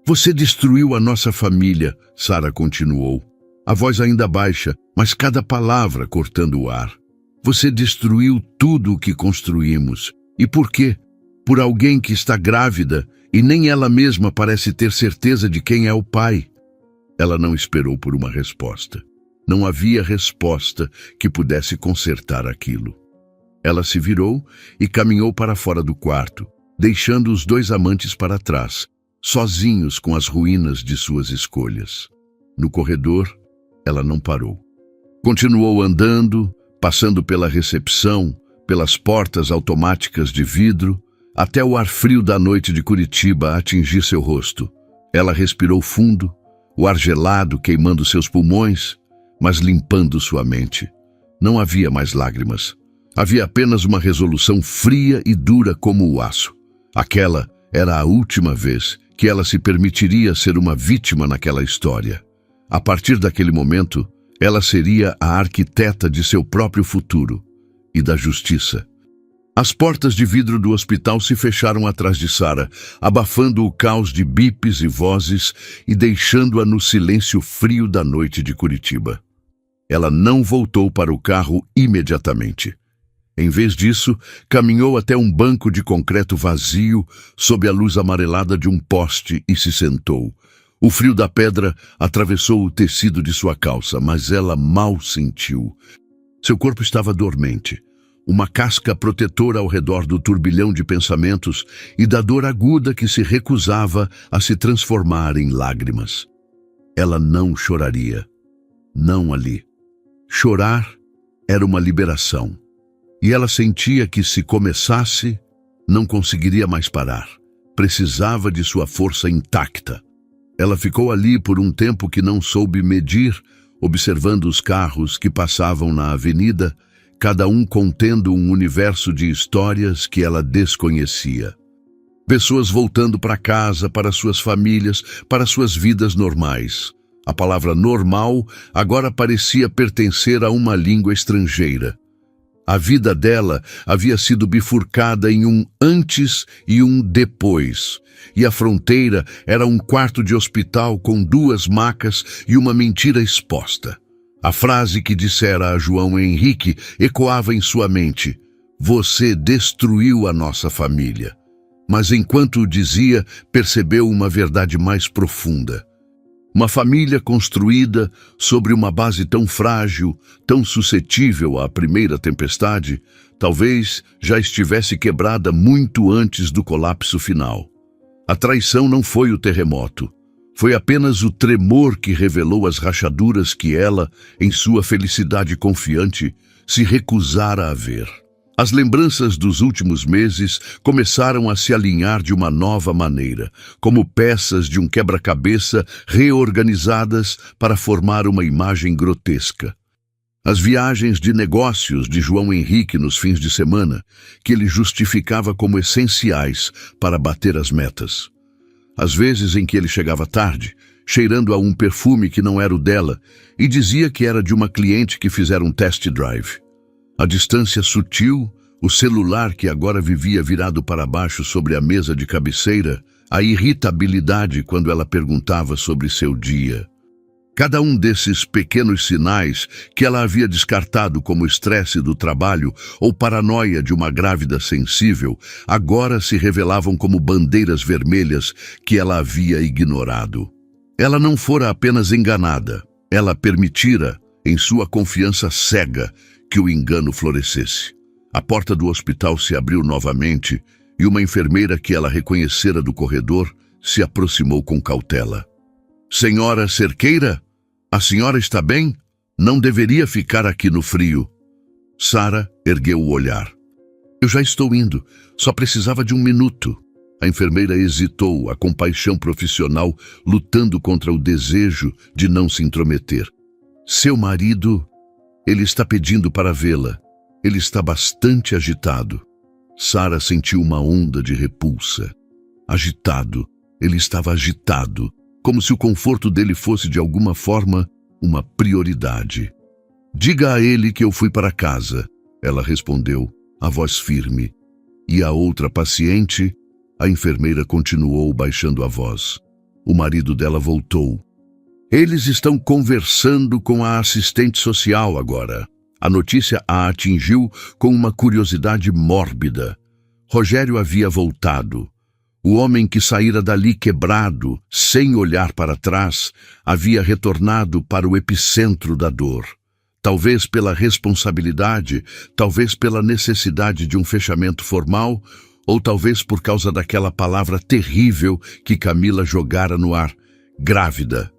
Você destruiu a nossa família, Sara continuou. A voz ainda baixa, mas cada palavra cortando o ar. Você destruiu tudo o que construímos. E por quê? Por alguém que está grávida e nem ela mesma parece ter certeza de quem é o pai. Ela não esperou por uma resposta. Não havia resposta que pudesse consertar aquilo. Ela se virou e caminhou para fora do quarto, deixando os dois amantes para trás, sozinhos com as ruínas de suas escolhas. No corredor, ela não parou. Continuou andando, passando pela recepção, pelas portas automáticas de vidro, até o ar frio da noite de Curitiba atingir seu rosto. Ela respirou fundo, o ar gelado queimando seus pulmões, mas limpando sua mente. Não havia mais lágrimas. Havia apenas uma resolução fria e dura como o aço. Aquela era a última vez que ela se permitiria ser uma vítima naquela história. A partir daquele momento, ela seria a arquiteta de seu próprio futuro e da justiça. As portas de vidro do hospital se fecharam atrás de Sara, abafando o caos de bips e vozes e deixando-a no silêncio frio da noite de Curitiba. Ela não voltou para o carro imediatamente. Em vez disso, caminhou até um banco de concreto vazio, sob a luz amarelada de um poste, e se sentou. O frio da pedra atravessou o tecido de sua calça, mas ela mal sentiu. Seu corpo estava dormente. Uma casca protetora ao redor do turbilhão de pensamentos e da dor aguda que se recusava a se transformar em lágrimas. Ela não choraria. Não ali. Chorar era uma liberação. E ela sentia que, se começasse, não conseguiria mais parar. Precisava de sua força intacta. Ela ficou ali por um tempo que não soube medir, observando os carros que passavam na avenida, cada um contendo um universo de histórias que ela desconhecia. Pessoas voltando para casa, para suas famílias, para suas vidas normais. A palavra normal agora parecia pertencer a uma língua estrangeira. A vida dela havia sido bifurcada em um antes e um depois, e a fronteira era um quarto de hospital com 2 macas e uma mentira exposta. A frase que dissera a João Henrique ecoava em sua mente: "Você destruiu a nossa família." Mas enquanto o dizia, percebeu uma verdade mais profunda. Uma família construída sobre uma base tão frágil, tão suscetível à primeira tempestade, talvez já estivesse quebrada muito antes do colapso final. A traição não foi o terremoto. Foi apenas o tremor que revelou as rachaduras que ela, em sua felicidade confiante, se recusara a ver. As lembranças dos últimos meses começaram a se alinhar de uma nova maneira, como peças de um quebra-cabeça reorganizadas para formar uma imagem grotesca. As viagens de negócios de João Henrique nos fins de semana, que ele justificava como essenciais para bater as metas. As vezes em que ele chegava tarde, cheirando a um perfume que não era o dela, e dizia que era de uma cliente que fizera um test drive. A distância sutil, o celular que agora vivia virado para baixo sobre a mesa de cabeceira, a irritabilidade quando ela perguntava sobre seu dia. Cada um desses pequenos sinais que ela havia descartado como estresse do trabalho ou paranoia de uma grávida sensível, agora se revelavam como bandeiras vermelhas que ela havia ignorado. Ela não fora apenas enganada, ela permitira, em sua confiança cega, que o engano florescesse. A porta do hospital se abriu novamente e uma enfermeira que ela reconhecera do corredor se aproximou com cautela. "Senhora Cerqueira, a senhora está bem? Não deveria ficar aqui no frio." Sara ergueu o olhar. "Eu já estou indo, só precisava de 1 minuto." A enfermeira hesitou, a compaixão profissional lutando contra o desejo de não se intrometer. "Seu marido... ele está pedindo para vê-la. Ele está bastante agitado." Sara sentiu uma onda de repulsa. Agitado. Ele estava agitado, como se o conforto dele fosse de alguma forma uma prioridade. "Diga a ele que eu fui para casa," ela respondeu, a voz firme. E a outra paciente, a enfermeira continuou baixando a voz. O marido dela voltou. "Eles estão conversando com a assistente social agora." A notícia a atingiu com uma curiosidade mórbida. Rogério havia voltado. O homem que saíra dali quebrado, sem olhar para trás, havia retornado para o epicentro da dor. Talvez pela responsabilidade, talvez pela necessidade de um fechamento formal, ou talvez por causa daquela palavra terrível que Camila jogara no ar: grávida.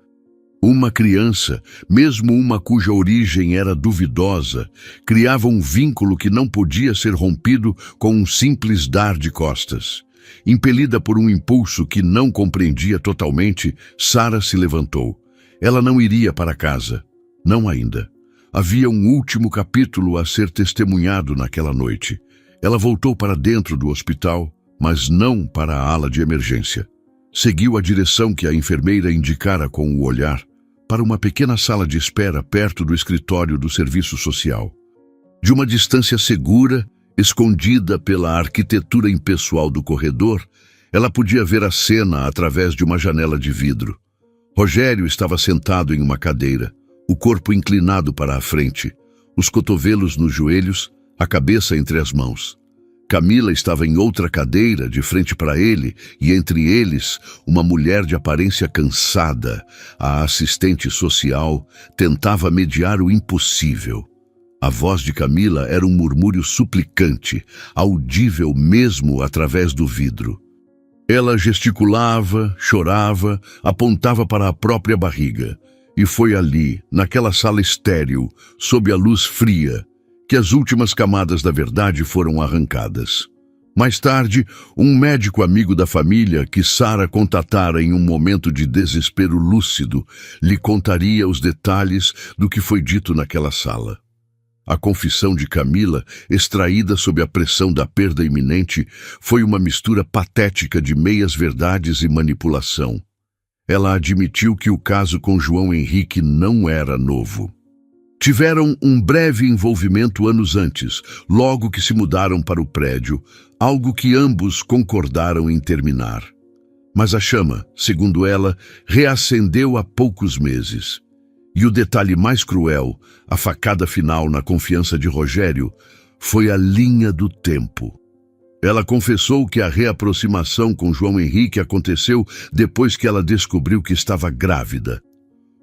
Uma criança, mesmo uma cuja origem era duvidosa, criava um vínculo que não podia ser rompido com um simples dar de costas. Impelida por um impulso que não compreendia totalmente, Sara se levantou. Ela não iria para casa. Não ainda. Havia um último capítulo a ser testemunhado naquela noite. Ela voltou para dentro do hospital, mas não para a ala de emergência. Seguiu a direção que a enfermeira indicara com o olhar, para uma pequena sala de espera perto do escritório do serviço social. De uma distância segura, Escondida pela arquitetura impessoal do corredor, ela podia ver a cena através de uma janela de vidro. Rogério estava sentado em uma cadeira, o corpo inclinado para a frente, os cotovelos nos joelhos, a cabeça entre as mãos. Camila estava em outra cadeira, de frente para ele, e entre eles, uma mulher de aparência cansada, a assistente social, tentava mediar o impossível. A voz de Camila era um murmúrio suplicante, audível mesmo através do vidro. Ela gesticulava, chorava, apontava para a própria barriga. E foi ali, naquela sala estéril, sob a luz fria, que as últimas camadas da verdade foram arrancadas. Mais tarde, um médico amigo da família, que Sara contatara em um momento de desespero lúcido, lhe contaria os detalhes do que foi dito naquela sala. A confissão de Camila, extraída sob a pressão da perda iminente, foi uma mistura patética de meias-verdades e manipulação. Ela admitiu que o caso com João Henrique não era novo. Tiveram um breve envolvimento anos antes, logo que se mudaram para o prédio, algo que ambos concordaram em terminar. Mas a chama, segundo ela, reacendeu há poucos meses. E o detalhe mais cruel, a facada final na confiança de Rogério, foi a linha do tempo. Ela confessou que a reaproximação com João Henrique aconteceu depois que ela descobriu que estava grávida.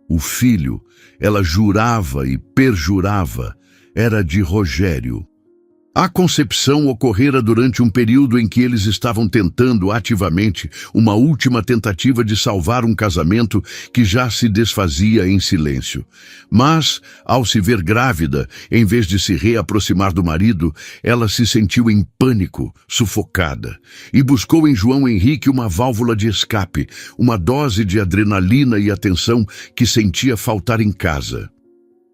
O filho, ela jurava e perjurava, era de Rogério. A concepção ocorrera durante um período em que eles estavam tentando ativamente uma última tentativa de salvar um casamento que já se desfazia em silêncio. Mas, ao se ver grávida, em vez de se reaproximar do marido, ela se sentiu em pânico, sufocada, e buscou em João Henrique uma válvula de escape, uma dose de adrenalina e atenção que sentia faltar em casa.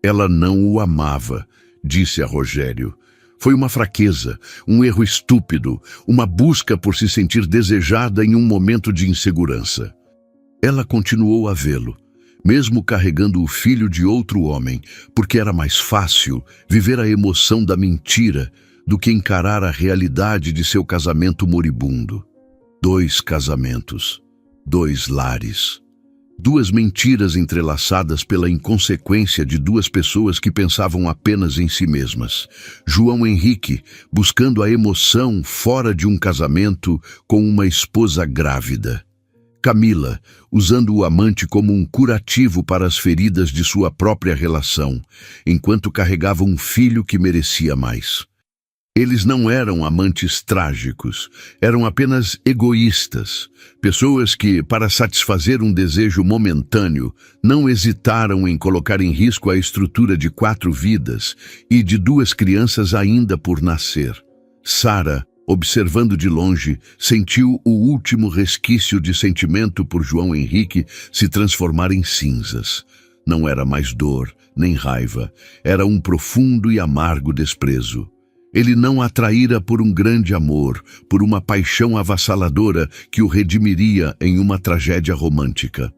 Ela não o amava, disse a Rogério. Foi uma fraqueza, um erro estúpido, uma busca por se sentir desejada em um momento de insegurança. Ela continuou a vê-lo, mesmo carregando o filho de outro homem, porque era mais fácil viver a emoção da mentira do que encarar a realidade de seu casamento moribundo. 2 casamentos, 2 lares. 2 mentiras entrelaçadas pela inconsequência de 2 pessoas que pensavam apenas em si mesmas. João Henrique, buscando a emoção fora de um casamento com uma esposa grávida. Camila, usando o amante como um curativo para as feridas de sua própria relação, enquanto carregava um filho que merecia mais. Eles não eram amantes trágicos, eram apenas egoístas, pessoas que, para satisfazer um desejo momentâneo, não hesitaram em colocar em risco a estrutura de 4 vidas e de 2 crianças ainda por nascer. Sara, observando de longe, sentiu o último resquício de sentimento por João Henrique se transformar em cinzas. Não era mais dor, nem raiva, era um profundo e amargo desprezo. Ele não a traíra por um grande amor, por uma paixão avassaladora que o redimiria em uma tragédia romântica.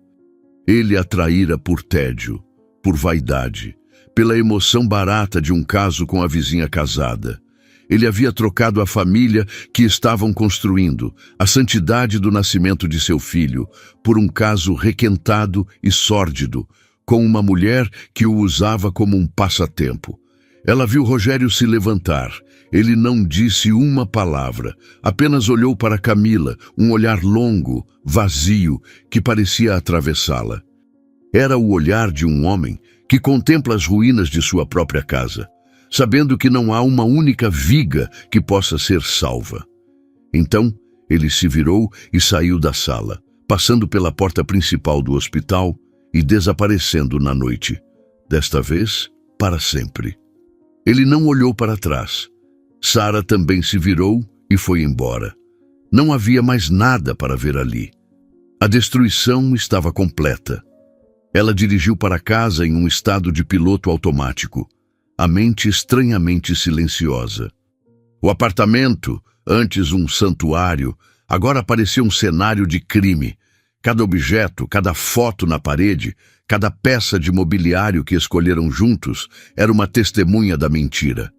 Ele a traíra por tédio, por vaidade, pela emoção barata de um caso com a vizinha casada. Ele havia trocado a família que estavam construindo, a santidade do nascimento de seu filho, por um caso requentado e sórdido, com uma mulher que o usava como um passatempo. Ela viu Rogério se levantar. Ele não disse uma palavra, apenas olhou para Camila, um olhar longo, vazio, que parecia atravessá-la. Era o olhar de um homem que contempla as ruínas de sua própria casa, sabendo que não há uma única viga que possa ser salva. Então, ele se virou e saiu da sala, passando pela porta principal do hospital e desaparecendo na noite. Desta vez, para sempre. Ele não olhou para trás. Sara também se virou e foi embora. Não havia mais nada para ver ali. A destruição estava completa. Ela dirigiu para casa em um estado de piloto automático, a mente estranhamente silenciosa. O apartamento, antes um santuário, agora parecia um cenário de crime. Cada objeto, cada foto na parede, cada peça de mobiliário que escolheram juntos era uma testemunha da mentira.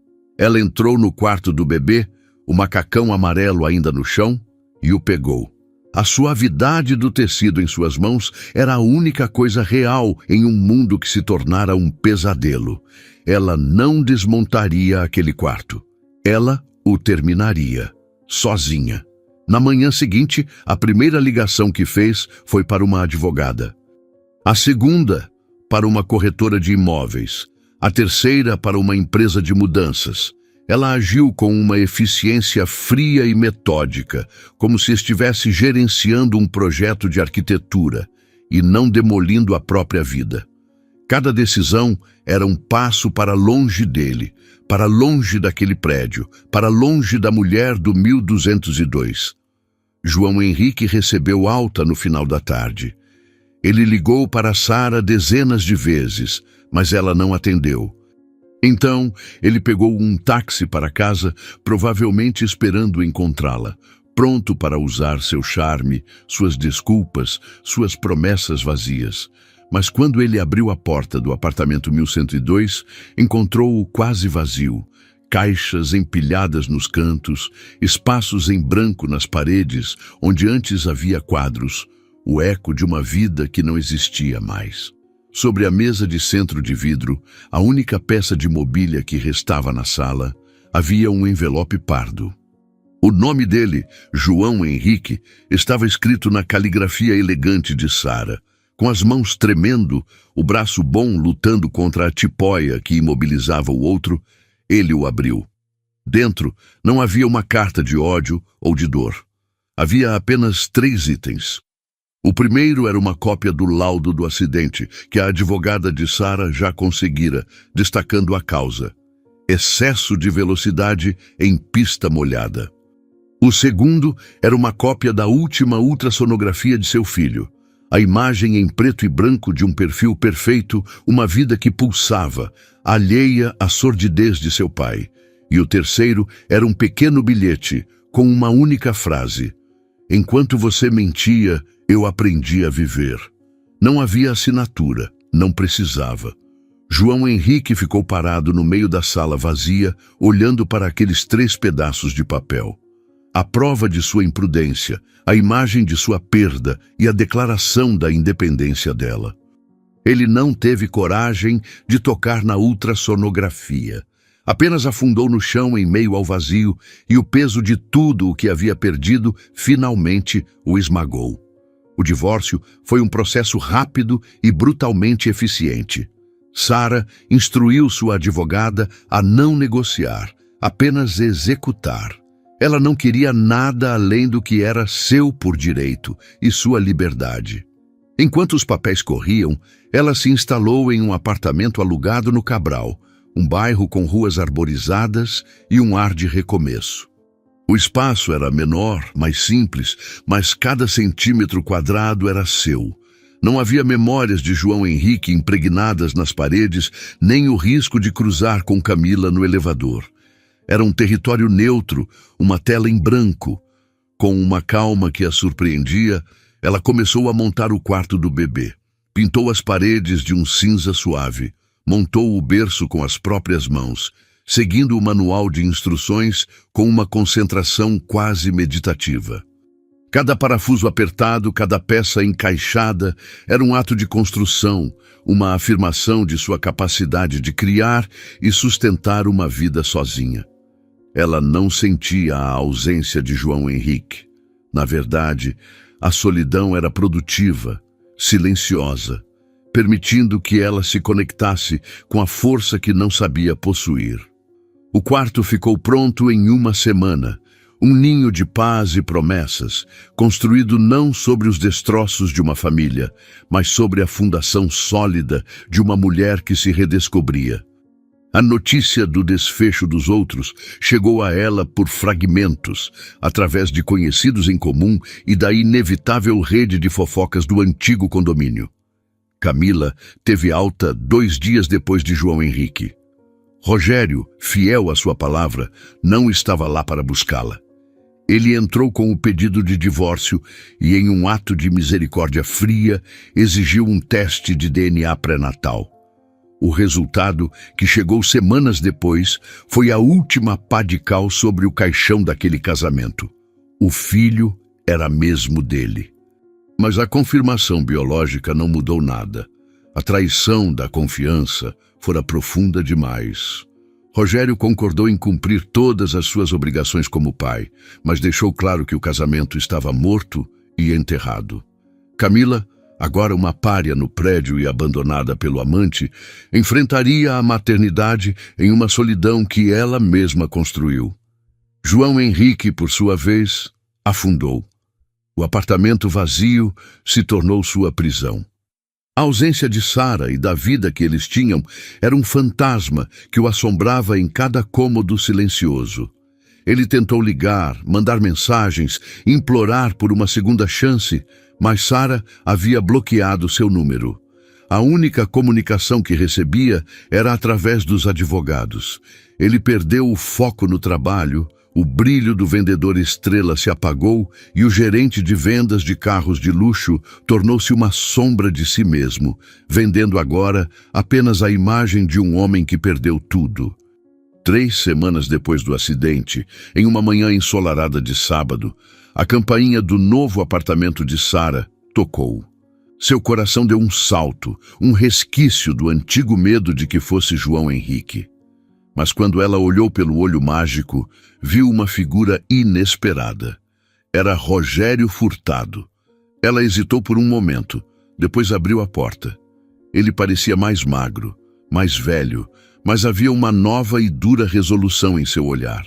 Ela entrou no quarto do bebê, o macacão amarelo ainda no chão, e o pegou. A suavidade do tecido em suas mãos era a única coisa real em um mundo que se tornara um pesadelo. Ela não desmontaria aquele quarto. Ela o terminaria, sozinha. Na manhã seguinte, a primeira ligação que fez foi para uma advogada. A segunda, para uma corretora de imóveis. A terceira, para uma empresa de mudanças. Ela agiu com uma eficiência fria e metódica, como se estivesse gerenciando um projeto de arquitetura e não demolindo a própria vida. Cada decisão era um passo para longe dele, para longe daquele prédio, para longe da mulher do 1202. João Henrique recebeu alta no final da tarde. Ele ligou para Sara dezenas de vezes, mas ela não atendeu. Então, ele pegou um táxi para casa, provavelmente esperando encontrá-la, pronto para usar seu charme, suas desculpas, suas promessas vazias. Mas quando ele abriu a porta do apartamento 1102, encontrou-o quase vazio. Caixas empilhadas nos cantos, espaços em branco nas paredes, onde antes havia quadros, o eco de uma vida que não existia mais. Sobre a mesa de centro de vidro, a única peça de mobília que restava na sala, havia um envelope pardo. O nome dele, João Henrique, estava escrito na caligrafia elegante de Sara. Com as mãos tremendo, o braço bom lutando contra a tipóia que imobilizava o outro, ele o abriu. Dentro não havia uma carta de ódio ou de dor. Havia apenas 3 itens. O primeiro era uma cópia do laudo do acidente, que a advogada de Sara já conseguira, destacando a causa: excesso de velocidade em pista molhada. O segundo era uma cópia da última ultrassonografia de seu filho, a imagem em preto e branco de um perfil perfeito, uma vida que pulsava, alheia à sordidez de seu pai. E o terceiro era um pequeno bilhete, com uma única frase: enquanto você mentia, eu aprendi a viver. Não havia assinatura, não precisava. João Henrique ficou parado no meio da sala vazia, olhando para aqueles 3 pedaços de papel. A prova de sua imprudência, a imagem de sua perda e a declaração da independência dela. Ele não teve coragem de tocar na ultrassonografia. Apenas afundou no chão em meio ao vazio e o peso de tudo o que havia perdido finalmente o esmagou. O divórcio foi um processo rápido e brutalmente eficiente. Sara instruiu sua advogada a não negociar, apenas executar. Ela não queria nada além do que era seu por direito e sua liberdade. Enquanto os papéis corriam, ela se instalou em um apartamento alugado no Cabral, um bairro com ruas arborizadas e um ar de recomeço. O espaço era menor, mais simples, mas cada centímetro quadrado era seu. Não havia memórias de João Henrique impregnadas nas paredes, nem o risco de cruzar com Camila no elevador. Era um território neutro, uma tela em branco. Com uma calma que a surpreendia, ela começou a montar o quarto do bebê. Pintou as paredes de um cinza suave. Montou o berço com as próprias mãos, seguindo o manual de instruções com uma concentração quase meditativa. Cada parafuso apertado, cada peça encaixada, era um ato de construção, uma afirmação de sua capacidade de criar e sustentar uma vida sozinha. Ela não sentia a ausência de João Henrique. Na verdade, a solidão era produtiva, silenciosa, permitindo que ela se conectasse com a força que não sabia possuir. O quarto ficou pronto em 1 semana, um ninho de paz e promessas, construído não sobre os destroços de uma família, mas sobre a fundação sólida de uma mulher que se redescobria. A notícia do desfecho dos outros chegou a ela por fragmentos, através de conhecidos em comum e da inevitável rede de fofocas do antigo condomínio. Camila teve alta 2 dias depois de João Henrique. Rogério, fiel à sua palavra, não estava lá para buscá-la. Ele entrou com o pedido de divórcio e, em um ato de misericórdia fria, exigiu um teste de DNA pré-natal. O resultado, que chegou semanas depois, foi a última pá de cal sobre o caixão daquele casamento. O filho era mesmo dele. Mas a confirmação biológica não mudou nada. A traição da confiança fora profunda demais. Rogério concordou em cumprir todas as suas obrigações como pai, mas deixou claro que o casamento estava morto e enterrado. Camila, agora uma pária no prédio e abandonada pelo amante, enfrentaria a maternidade em uma solidão que ela mesma construiu. João Henrique, por sua vez, afundou. O apartamento vazio se tornou sua prisão. A ausência de Sara e da vida que eles tinham era um fantasma que o assombrava em cada cômodo silencioso. Ele tentou ligar, mandar mensagens, implorar por uma segunda chance, mas Sara havia bloqueado seu número. A única comunicação que recebia era através dos advogados. Ele perdeu o foco no trabalho, o brilho do vendedor estrela se apagou e o gerente de vendas de carros de luxo tornou-se uma sombra de si mesmo, vendendo agora apenas a imagem de um homem que perdeu tudo. 3 semanas depois do acidente, em uma manhã ensolarada de sábado, a campainha do novo apartamento de Sara tocou. Seu coração deu um salto, um resquício do antigo medo de que fosse João Henrique. Mas quando ela olhou pelo olho mágico, viu uma figura inesperada. Era Rogério Furtado. Ela hesitou por um momento, depois abriu a porta. Ele parecia mais magro, mais velho, mas havia uma nova e dura resolução em seu olhar.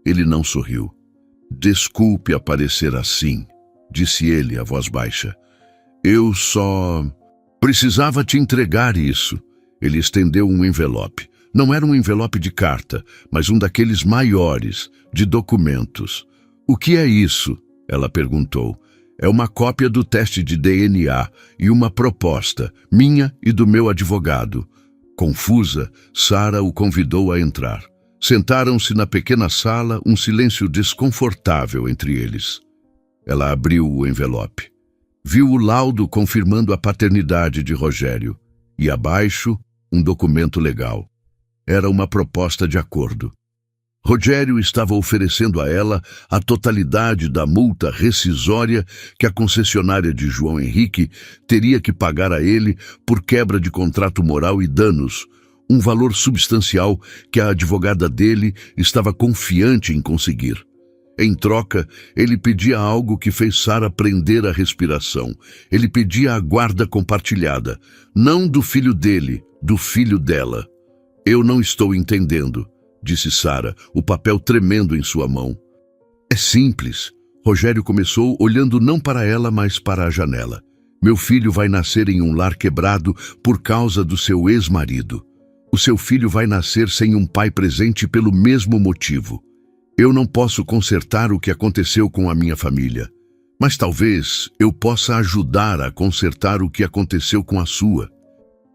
Ele não sorriu. "Desculpe aparecer assim", disse ele, a voz baixa. "Eu só precisava te entregar isso." Ele estendeu um envelope. Não era um envelope de carta, mas um daqueles maiores, de documentos. "O que é isso?" ela perguntou. "É uma cópia do teste de DNA e uma proposta, minha e do meu advogado." Confusa, Sara o convidou a entrar. Sentaram-se na pequena sala, um silêncio desconfortável entre eles. Ela abriu o envelope. Viu o laudo confirmando a paternidade de Rogério. E abaixo, um documento legal. Era uma proposta de acordo. Rogério estava oferecendo a ela a totalidade da multa rescisória que a concessionária de João Henrique teria que pagar a ele por quebra de contrato moral e danos, um valor substancial que a advogada dele estava confiante em conseguir. Em troca, ele pedia algo que fez Sara prender a respiração. Ele pedia a guarda compartilhada, não do filho dele, do filho dela. "Eu não estou entendendo", disse Sara, o papel tremendo em sua mão. "É simples." Rogério começou olhando não para ela, mas para a janela. "Meu filho vai nascer em um lar quebrado por causa do seu ex-marido. O seu filho vai nascer sem um pai presente pelo mesmo motivo. Eu não posso consertar o que aconteceu com a minha família, mas talvez eu possa ajudar a consertar o que aconteceu com a sua."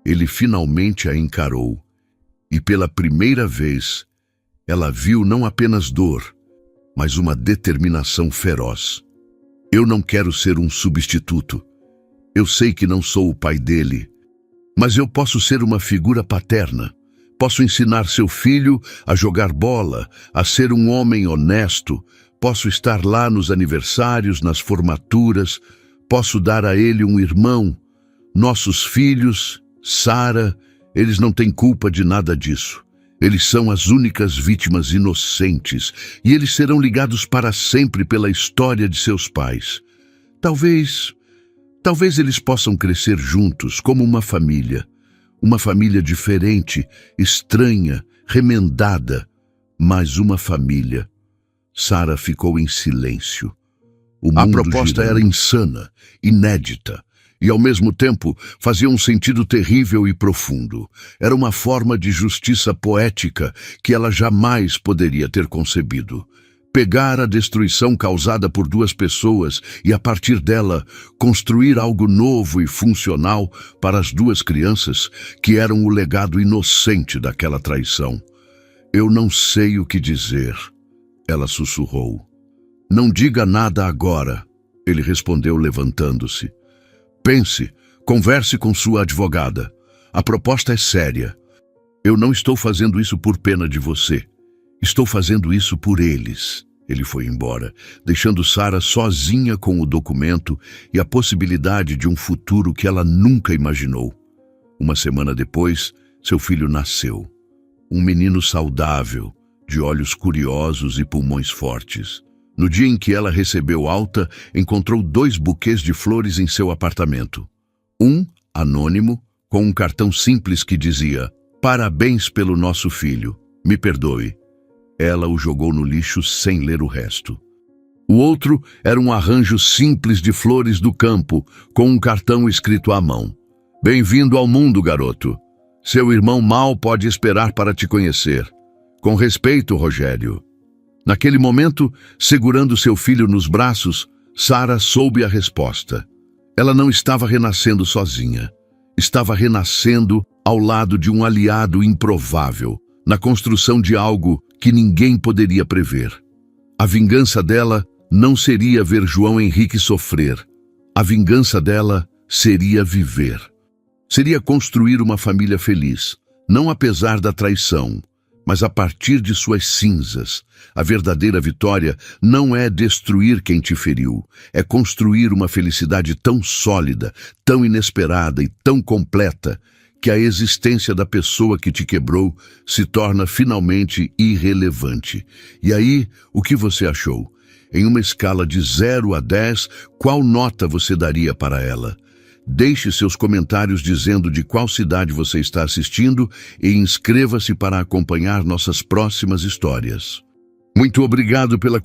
Ele finalmente a encarou. E pela primeira vez, ela viu não apenas dor, mas uma determinação feroz. "Eu não quero ser um substituto. Eu sei que não sou o pai dele, mas eu posso ser uma figura paterna. Posso ensinar seu filho a jogar bola, a ser um homem honesto. Posso estar lá nos aniversários, nas formaturas. Posso dar a ele um irmão. Nossos filhos, Sara, eles não têm culpa de nada disso. Eles são as únicas vítimas inocentes e eles serão ligados para sempre pela história de seus pais. Talvez eles possam crescer juntos como uma família diferente, estranha, remendada, mas uma família." Sara ficou em silêncio. A proposta era insana, inédita, e ao mesmo tempo fazia um sentido terrível e profundo. Era uma forma de justiça poética que ela jamais poderia ter concebido. Pegar a destruição causada por 2 pessoas e, a partir dela, construir algo novo e funcional para as 2 crianças que eram o legado inocente daquela traição. "Eu não sei o que dizer", ela sussurrou. "Não diga nada agora", ele respondeu levantando-se. "Pense, converse com sua advogada. A proposta é séria. Eu não estou fazendo isso por pena de você. Estou fazendo isso por eles. Ele foi embora, deixando Sarah sozinha com o documento e a possibilidade de um futuro que ela nunca imaginou. Uma semana depois, seu filho nasceu. Um menino saudável, de olhos curiosos e pulmões fortes. No dia em que ela recebeu alta, encontrou 2 buquês de flores em seu apartamento. Um, anônimo, com um cartão simples que dizia: "Parabéns pelo nosso filho. Me perdoe." Ela o jogou no lixo sem ler o resto. O outro era um arranjo simples de flores do campo, com um cartão escrito à mão: "Bem-vindo ao mundo, garoto. Seu irmão mal pode esperar para te conhecer. Com respeito, Rogério." Naquele momento, segurando seu filho nos braços, Sarah soube a resposta. Ela não estava renascendo sozinha. Estava renascendo ao lado de um aliado improvável, na construção de algo que ninguém poderia prever. A vingança dela não seria ver João Henrique sofrer. A vingança dela seria viver. Seria construir uma família feliz, não apesar da traição, mas a partir de suas cinzas. A verdadeira vitória não é destruir quem te feriu, é construir uma felicidade tão sólida, tão inesperada e tão completa, que a existência da pessoa que te quebrou se torna finalmente irrelevante. E aí, o que você achou? Em uma escala de 0 a 10, qual nota você daria para ela? Deixe seus comentários dizendo de qual cidade você está assistindo e inscreva-se para acompanhar nossas próximas histórias. Muito obrigado pela